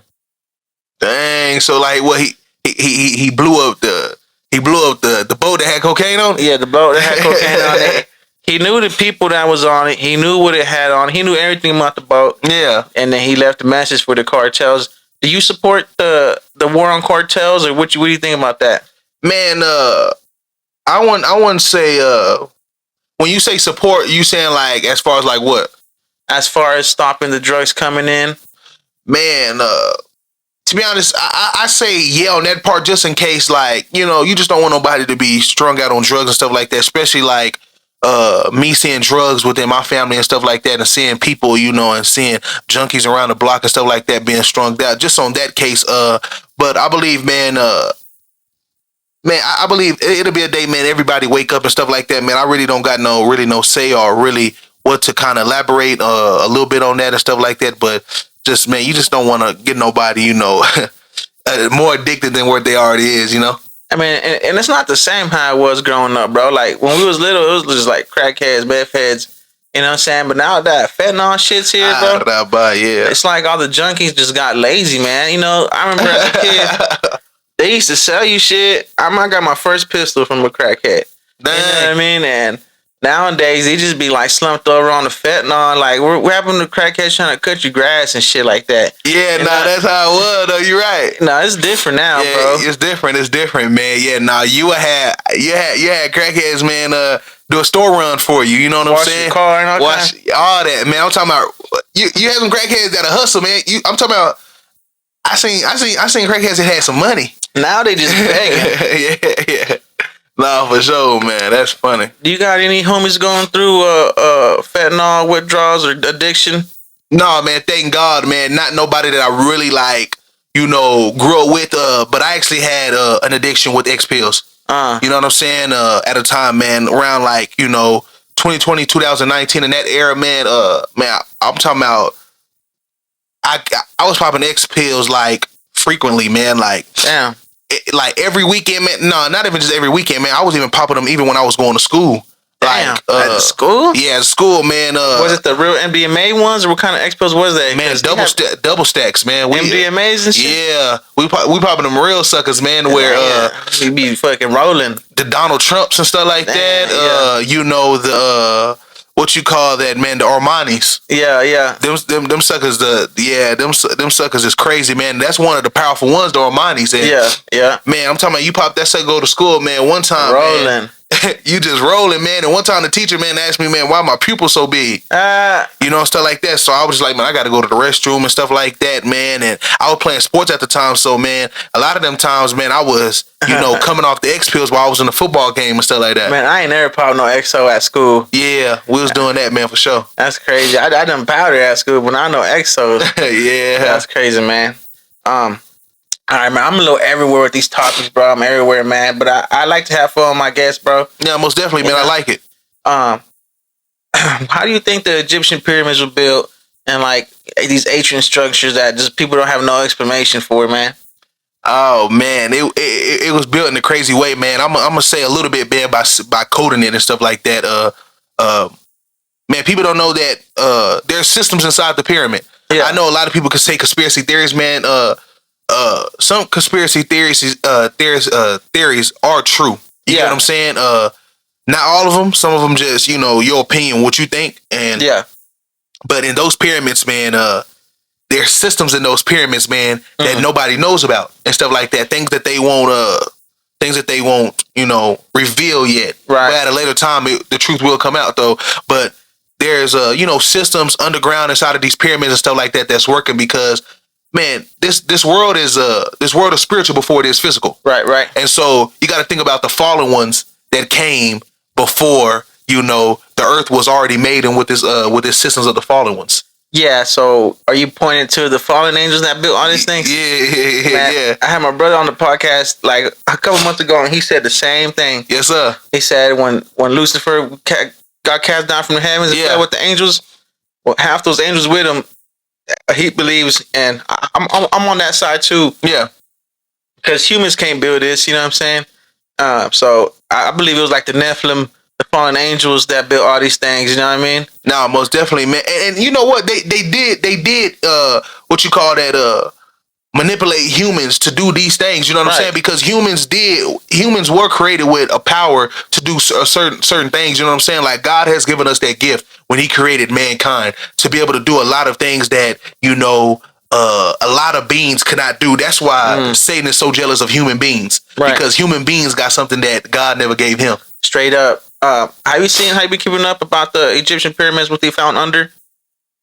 Dang. So like, what he blew up the boat that had cocaine on it? Yeah, the boat that had cocaine on it. He knew the people that was on it. He knew what it had on it. He knew everything about the boat. Yeah. And then he left a message for the cartels. Do you support the war on cartels, or what do you think about that? Man, I wouldn't say when you say support, you saying like as far as like what? As far as stopping the drugs coming in? Man, to be honest, I say yeah on that part just in case, like, you just don't want nobody to be strung out on drugs and stuff like that, especially like me seeing drugs within my family and stuff like that, and seeing people, and seeing junkies around the block and stuff like that being strung out. Just on that case, but I believe, man, I believe it'll be a day, man, everybody wake up and stuff like that, man. I really don't got no say or really what to kind of elaborate a little bit on that and stuff like that, but just, man, you just don't want to get nobody, more addicted than what they already is, I mean, and it's not the same how it was growing up, bro. Like, when we was little, it was just like crackheads, meth heads, you know what I'm saying? But now that fentanyl shit's here, bro, yeah. it's like all the junkies just got lazy, man. I remember as a kid, they used to sell you shit. I got my first pistol from a crackhead. Dang. You know what I mean? And nowadays, they just be like slumped over on the fentanyl. Like, what happened to crackheads trying to cut you grass and shit like that? Yeah, that's how it was, though. You're right. No, it's different now, yeah, bro. It's different, man. Yeah, you had crackheads, man, do a store run for you. You know what I'm saying? Wash your car and all all that, man. I'm talking about you have some crackheads that hustle, man. I'm talking about. I seen crackheads that had some money. Now they just begging. yeah. No, for sure, man. That's funny. Do you got any homies going through fentanyl withdrawals or addiction? No, man. Thank God, man. Not nobody that I really like, grew up with. But I actually had an addiction with X pills. You know what I'm saying? At a time, man, around like 2020, 2019, in that era, man. Man, I'm talking about. I was popping X pills like frequently, man. Like, damn. Like every weekend, man. No, not even just every weekend, man. I was even popping them even when I was going to school. Damn. Like, at school? Yeah, at school, man. Was it the real MDMA ones, or what kind of X pills was they? Man, double stacks, man. MDMAs and shit? Yeah. We popping them real suckers, man, where you be fucking rolling. The Donald Trumps and stuff like that. The what you call that, man, the Armanis. Yeah. Them suckers, them suckers is crazy, man. That's one of the powerful ones, the Armanis. And yeah. Man, I'm talking about you pop that sucker, go to school, man. One time, rolling. Man, you just rolling, man. And one time the teacher, man, asked me, man, why my pupils so big? Stuff like that. So I was just like, man, I got to go to the restroom and stuff like that, man. And I was playing sports at the time, so man, a lot of them times, man, I was, coming off the X pills while I was in the football game and stuff like that. Man, I ain't never popped no XO at school. Yeah, we was doing that, man, for sure. That's crazy. I done powder at school, but I know XO. Yeah, that's crazy, man. All right, man. I'm a little everywhere with these topics, bro. I'm everywhere, man. But I like to have fun with my guests, bro. Yeah, most definitely, man. I like it. How do you think the Egyptian pyramids were built, and like these ancient structures that just people don't have no explanation for, man? Oh man, it was built in a crazy way, man. I'm gonna say a little bit bad by coding it and stuff like that. Man, people don't know that there's systems inside the pyramid. Yeah. I know a lot of people can say conspiracy theories, man. Some conspiracy theories are true. You know what I'm saying? Not all of them. Some of them just, your opinion, what you think. And but in those pyramids, man, there's systems in those pyramids, man, that nobody knows about and stuff like that. Things that they won't, reveal yet. Right. But at a later time, the truth will come out, though. But there's, systems underground inside of these pyramids and stuff like that that's working because, man, this world is spiritual before it is physical. Right. And so you got to think about the fallen ones that came before the earth was already made and with this systems of the fallen ones. Yeah, so are you pointing to the fallen angels that built all these things? Yeah. I had my brother on the podcast like a couple months ago, and he said the same thing. Yes, sir. He said when Lucifer got cast down from the heavens and fell with the angels, well, half those angels with him, he believes, and I'm on that side too. Yeah. Because humans can't build this, you know what I'm saying? So I believe it was like the Nephilim, the fallen angels that built all these things. You know what I mean? No, most definitely, man. And you know what? They did what you call that manipulate humans to do these things. You know what I'm saying? Because humans were created with a power to do certain things. You know what I'm saying? Like God has given us that gift when He created mankind to be able to do a lot of things that a lot of beings cannot do. That's why Satan is so jealous of human beings, because human beings got something that God never gave him. Straight up. Have you been keeping up about the Egyptian pyramids, what they found under?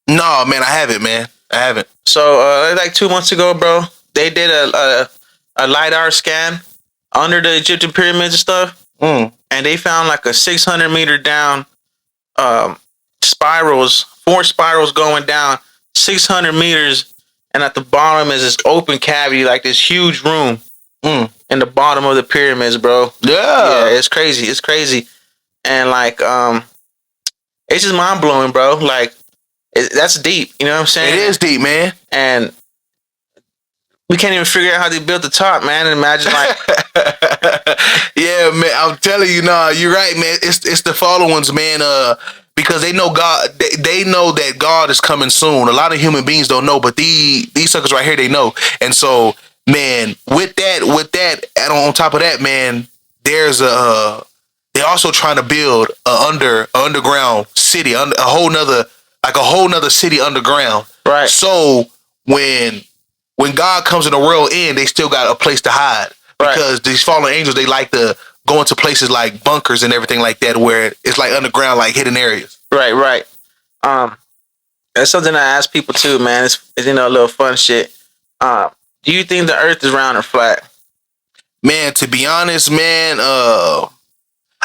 No, man, I haven't, man. I haven't. So, like 2 months ago, bro, they did a LiDAR scan under the Egyptian pyramids and stuff, and they found like a 600-meter down spirals, 4 spirals going down 600 meters, and at the bottom is this open cavity, like this huge room in the bottom of the pyramids, bro. Yeah, it's crazy. It's crazy. And like, it's just mind blowing, bro. Like, that's deep. You know what I'm saying? It is deep, man. And we can't even figure out how they built the top, man. And imagine, like, yeah, man. I'm telling you, you're right, man. It's the fallen ones, man. Because they know God. They know that God is coming soon. A lot of human beings don't know, but these suckers right here, they know. And so, man, with that, and on top of that, man, there's they're also trying to build a underground city, a whole nother city underground. Right. So when God comes in the world end, they still got a place to hide. Because these fallen angels, they like to go into places like bunkers and everything like that, where it's like underground, like hidden areas. Right. That's something I ask people too, man. It's a little fun shit. Do you think the Earth is round or flat? Man, to be honest, man,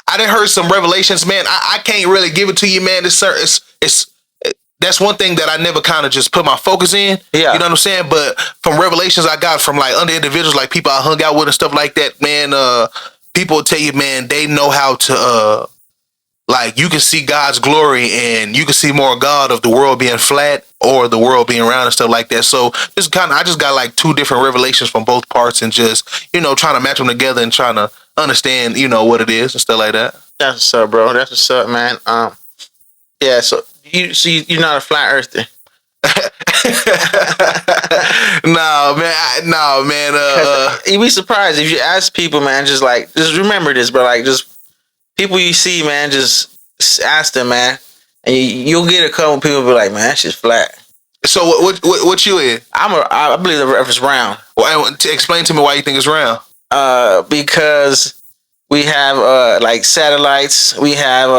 I done heard some revelations, man. I can't really give it to you, man. That's one thing that I never kind of just put my focus in. Yeah. You know what I'm saying? But from revelations I got from like other individuals, like people I hung out with and stuff like that, man, people will tell you, man, they know how to, like, you can see God's glory and you can see more God of the world being flat or the world being round and stuff like that. So I just got like 2 different revelations from both parts and just, trying to match them together and trying to understand, what it is and stuff like that. That's what's up, bro. That's what's up, man. Yeah, so you're not a flat earther. No, man. You'd be surprised if you ask people, man. Just remember this, bro. Like, just people you see, man. Just ask them, man, and you'll get a couple people be like, man, that shit's flat. So what you in? I believe the Earth is round. Well, explain to me why you think it's round. Because we have like satellites. We have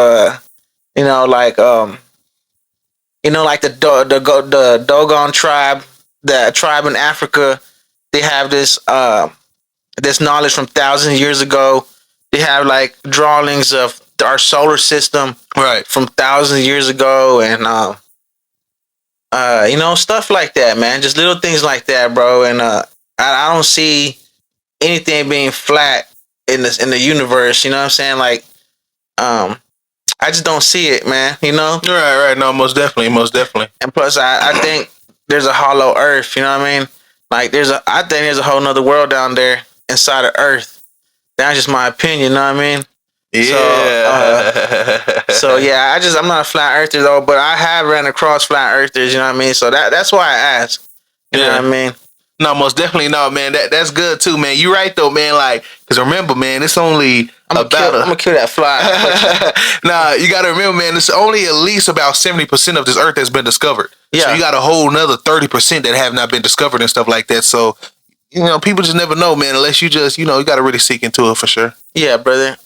like the Dogon tribe, the tribe in Africa. They have this knowledge from thousands of years ago. They have like drawings of our solar system, from thousands of years ago, and stuff like that, man. Just little things like that, bro. And I don't see anything being flat in the universe. You know what I'm saying? Like, I just don't see it, man. Right. No, most definitely. And plus, I think there's a hollow Earth. You know what I mean? Like, I think there's a whole nother world down there inside of Earth. That's just my opinion. You know what I mean? Yeah. So yeah, I'm not a flat earther though, but I have ran across flat earthers. You know what I mean? So that's why I ask. You know what I mean? No, most definitely no, man. That's good too, man. You right though, man. Like, because remember, man, it's only I'm gonna kill that fly. Nah, you gotta remember, man. It's only at least about 70% of this Earth has been discovered. Yeah. So you got a whole another 30% that have not been discovered and stuff like that. So, people just never know, man. Unless you just, you got to really seek into it for sure. Yeah, brother.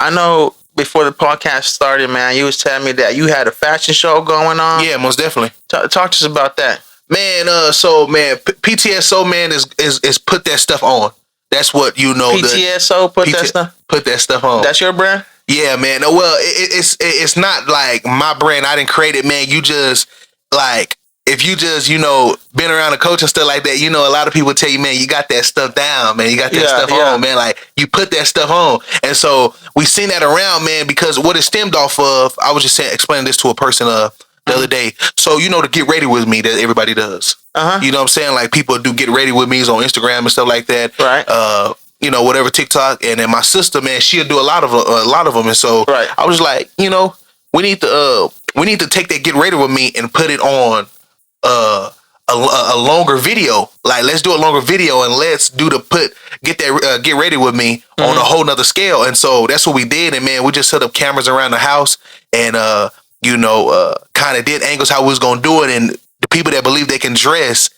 I know before the podcast started, man, you was telling me that you had a fashion show going on. Yeah, most definitely. Talk to us about that. Man, PTSO, man, is put that stuff on. That's what PTSO put that stuff? Put that stuff on. That's your brand? Yeah, man. Well, it's not like my brand. I didn't create it, man. You just like if you just been around the coach and stuff like that. A lot of people tell you, man, you got that stuff down, man. You got that stuff on, man. Like you put that stuff on, and so we seen that around, man. Because what it stemmed off of, I was just explaining this to a person the other day. So to get ready with me that everybody does. You know what I'm saying? Like people do get ready with me on Instagram and stuff like that. Right. Whatever TikTok, and then my sister, man, she'll do a lot of them, and so I was like, we need to take that get ready with me and put it on a longer video. Like let's do a longer video and let's get ready with me on a whole nother scale. And so that's what we did, and man, we just set up cameras around the house and kind of did angles how we was gonna do it, and the people that believe they can dress,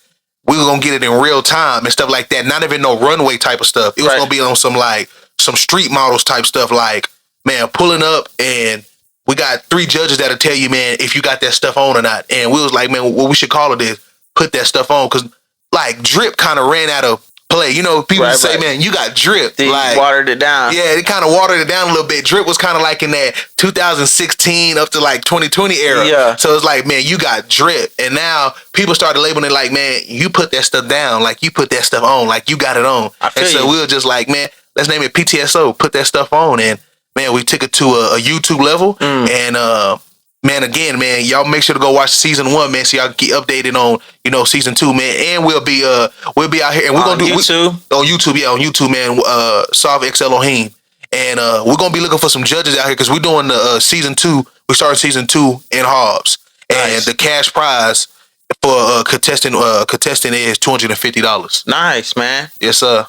we were gonna get it in real time and stuff like that. Not even no runway type of stuff. It was gonna be on some street models type stuff. Like, man, pulling up, and we got 3 judges that'll tell you, man, if you got that stuff on or not. And we was like, man, what we should call it is put that stuff on, because like drip kind of ran out of play. People say, man, you got drip. They like watered it down. Yeah, it kind of watered it down a little bit. Drip was kind of like in that 2016 up to like 2020 era. Yeah. So it's like, man, you got drip. And now people started labeling it like, man, you put that stuff down. Like you put that stuff on. Like you got it on. And so we were just like, man, let's name it PTSO. Put that stuff on. And man, we took it to a YouTube level. And man, again, man, y'all make sure to go watch season 1, man, so y'all can get updated on, season 2, man. And we'll be out here, and we're gonna do YouTube? On YouTube, man. Sovergn Elohim, and we're gonna be looking for some judges out here because we're doing the season 2. We started season 2 in Hobbs, and the cash prize for contestant is $250. Nice, man. Yes, sir.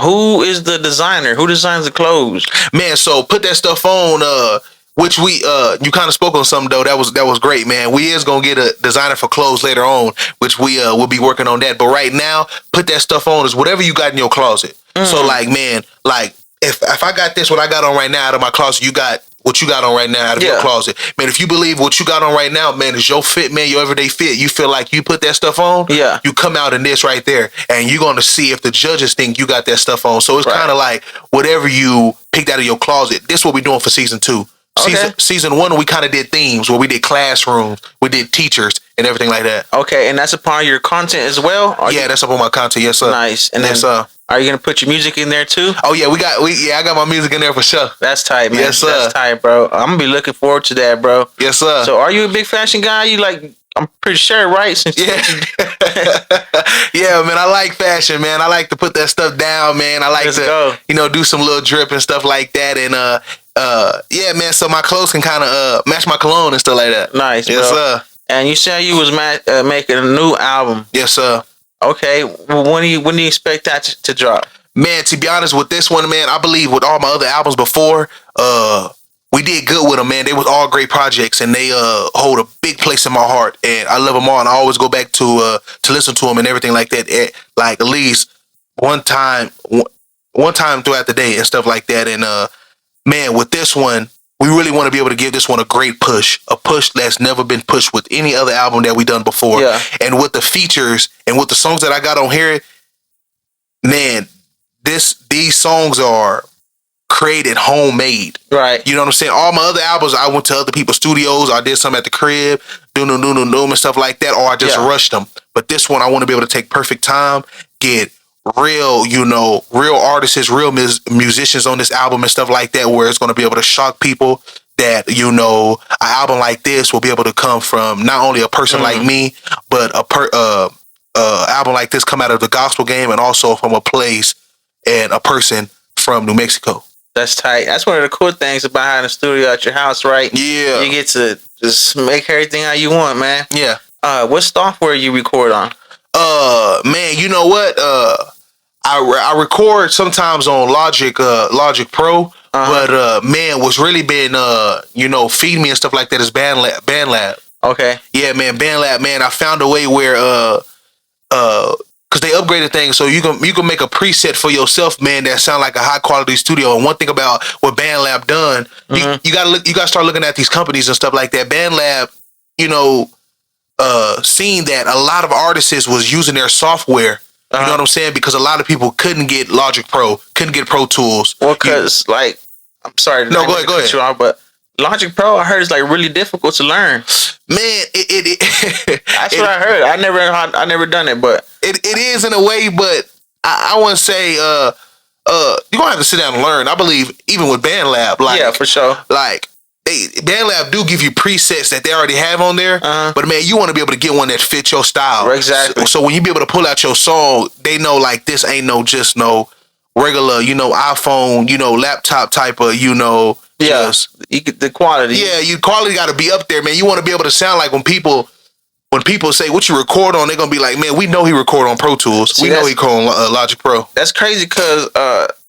Who is the designer? Who designs the clothes? Man, so put that stuff on. Which we you kind of spoke on something though that was great, man. We is gonna get a designer for clothes later on, which we will be working on that. But right now, put that stuff on is whatever you got in your closet. So like, man, like if I got this, what I got on right now out of my closet, you got what you got on right now out of your closet, man. If you believe what you got on right now, man, is your fit, man, your everyday fit. You feel like you put that stuff on, you come out in this right there, and you're gonna see if the judges think you got that stuff on. So it's kind of like whatever you picked out of your closet. This is what we're doing for season 2. Season 1, we kind of did themes where we did classrooms, we did teachers, and everything like that. Okay, and that's a part of your content as well? That's up on my content, yes, sir. Nice. And then, are you gonna put your music in there too? Oh yeah, I got my music in there for sure. That's tight, man. Yes, sir. That's tight, bro. I'm gonna be looking forward to that, bro. Yes, sir. So, are you a big fashion guy? You like? I'm pretty sure, right? Since yeah, man. I like fashion, man. I like to put that stuff down, man. I like to, do some little drip and stuff like that, and yeah, man. So my clothes can kind of match my cologne and stuff like that. Nice, yes, bro. Sir. And you said you was making a new album. Yes, sir. Okay. Well, when do you expect that to drop? Man, to be honest with this one, man, I believe with all my other albums before, we did good with them, man. They was all great projects, and they hold a big place in my heart, and I love them all, and I always go back to listen to them and everything like that. Like at least one time throughout the day and stuff like that. And man, with this one, we really want to be able to give this one a great push, a push that's never been pushed with any other album that we done before. Yeah. And with the features and with the songs that I got on here, man, these songs are created homemade. Right. You know what I'm saying? All my other albums, I went to other people's studios, I did some at the crib, doom and stuff like that, or I just rushed them. But this one, I want to be able to take perfect time, get real artists, real musicians on this album and stuff like that, where it's going to be able to shock people that, an album like this will be able to come from not only a person like me, but album like this come out of the gospel game and also from a place and a person from New Mexico. That's tight. That's one of the cool things about having a studio at your house, right? Yeah. You get to just make everything how you want, man. Yeah. What software you record on? Man, you know what? I record sometimes on Logic Pro, but man, what's really been feeding me and stuff like that is BandLab. Okay. Yeah, man, BandLab, man. I found a way where because they upgraded things, so you can make a preset for yourself, man, that sound like a high quality studio. And one thing about what BandLab done, you gotta start looking at these companies and stuff like that. BandLab, seen that a lot of artists was using their software. You know what I'm saying? Because a lot of people couldn't get Logic Pro, couldn't get Pro Tools. Well, because I'm sorry. No, go ahead. You off, but Logic Pro, I heard it's like really difficult to learn. Man, that's what I heard. I never done it, but it is in a way. But I want to say, you're gonna have to sit down and learn. I believe even with BandLab, like yeah, for sure. Like BandLab do give you presets that they already have on there, but man, you want to be able to get one that fits your style. Exactly. So when you be able to pull out your song, they know like this ain't just no regular, iPhone, laptop type of, the quality. Yeah, your quality got to be up there, man. You want to be able to sound like when people say what you record on, they're gonna be like, man, we know he record on Pro Tools. We know he record on Logic Pro. That's crazy because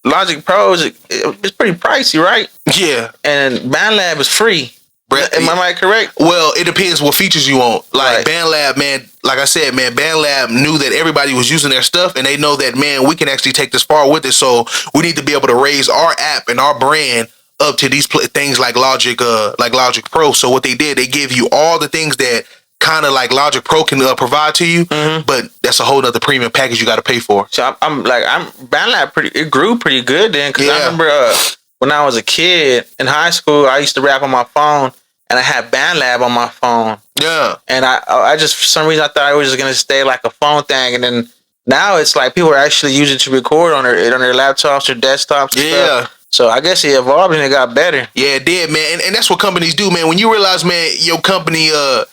Logic Pro it's pretty pricey, right? Yeah. And BandLab is free. Am I correct? Well, it depends what features you want. Like BandLab, man, like I said, man, BandLab knew that everybody was using their stuff, and they know that, man, we can actually take this far with it. So we need to be able to raise our app and our brand up to these things like Logic Pro. So what they did, they give you all the things that kind of like Logic Pro can provide to you, but that's a whole nother premium package you got to pay for. So I'm BandLab it grew pretty good then, because I remember when I was a kid in high school, I used to rap on my phone, and I had BandLab on my phone. Yeah, and I just for some reason I thought it was just gonna stay like a phone thing, and then now it's like people are actually using it to record on their laptops or desktops. Yeah. Stuff. So I guess it evolved and it got better. Yeah, it did, man, and that's what companies do, man. When you realize, man, your company it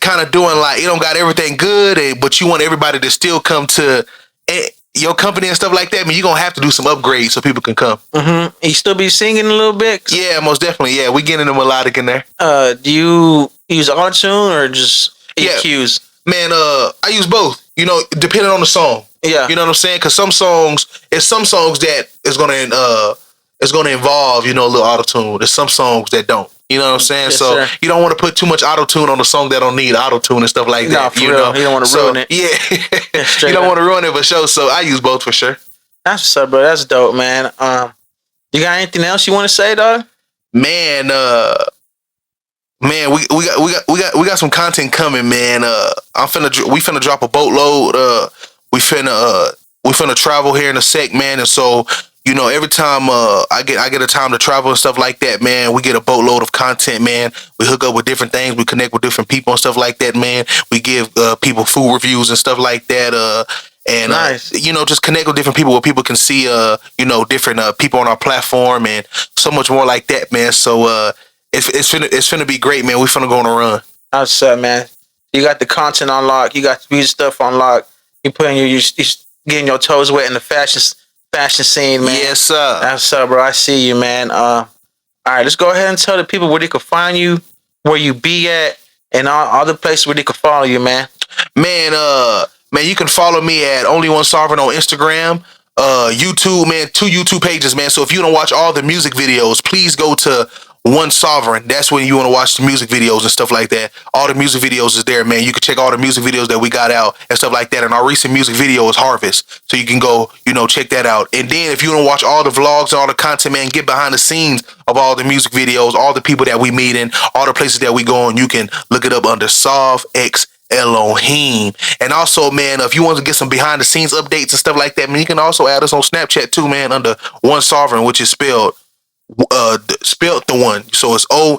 kind of doing like it don't got everything good, but you want everybody to still come to your company and stuff like that, man, you're gonna have to do some upgrades so people can come. You still be singing a little bit? Yeah, most definitely. Yeah, we getting the melodic in there. Do you use autotune or just EQs? Man, I use both. Depending on the song. Yeah, you know what I'm saying? Because some songs that is gonna involve a little autotune. There's some songs that don't. You know what I'm saying? Yes, so sir. You don't want to put too much auto-tune on a song that don't need auto-tune and stuff like that. For real. You don't want to ruin it. Yeah. You don't want to ruin it for sure. So I use both for sure. That's what's up, bro. That's dope, man. You got anything else you want to say, dog? Man, we got some content coming, man. We finna drop a boatload. We finna travel here in a sec, man, and so every time I get a time to travel and stuff like that, man, we get a boatload of content, man. We hook up with different things, we connect with different people and stuff like that, man. We give people food reviews and stuff like that, and nice. Just connect with different people where people can see different people on our platform and so much more like that, man. So it's finna be great, man. We finna go on a run. That's up, man. You got the content on lock, you got the music stuff on lock. You putting you getting your toes wet in the fashion scene, man. Yes, sir. That's up, bro. I see you, man. All right, let's go ahead and tell the people where they can find you, where you be at, and all the places where they can follow you, man. Man, you can follow me at OnlyOne Sovergn on Instagram, YouTube, man. 2 YouTube pages, man. So if you don't watch all the music videos, please go to One Sovergn. That's when you want to watch the music videos and stuff like that. All the music videos is there, man. You can check all the music videos that we got out and stuff like that. And our recent music video is Harvest. So you can go, check that out. And then if you want to watch all the vlogs and all the content, man, get behind the scenes of all the music videos, all the people that we meet in, all the places that we go on, you can look it up under Sov X Elohim. And also, man, if you want to get some behind the scenes updates and stuff like that, man, you can also add us on Snapchat too, man, under One Sovergn, which is spelled the one, so it's ONE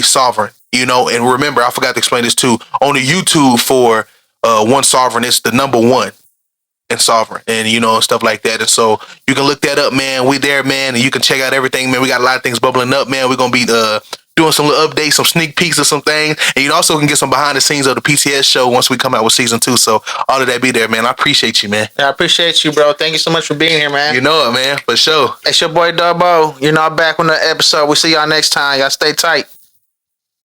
Sovergn, and remember, I forgot to explain this too, on the YouTube for One Sovergn, it's the number 1 in Sovergn, and stuff like that. And so you can look that up, man. We there, man, and you can check out everything, man. We got a lot of things bubbling up, man. We're gonna be doing some little updates, some sneak peeks of some things, and you also can get some behind the scenes of the PCS show once we come out with season 2. So all of that be there, man. I appreciate you, man. Yeah, I appreciate you, bro. Thank you so much for being here, man. You know it, man, for sure. It's your boy Dubbo. You're not back on the episode. We'll see y'all next time. Y'all stay tight.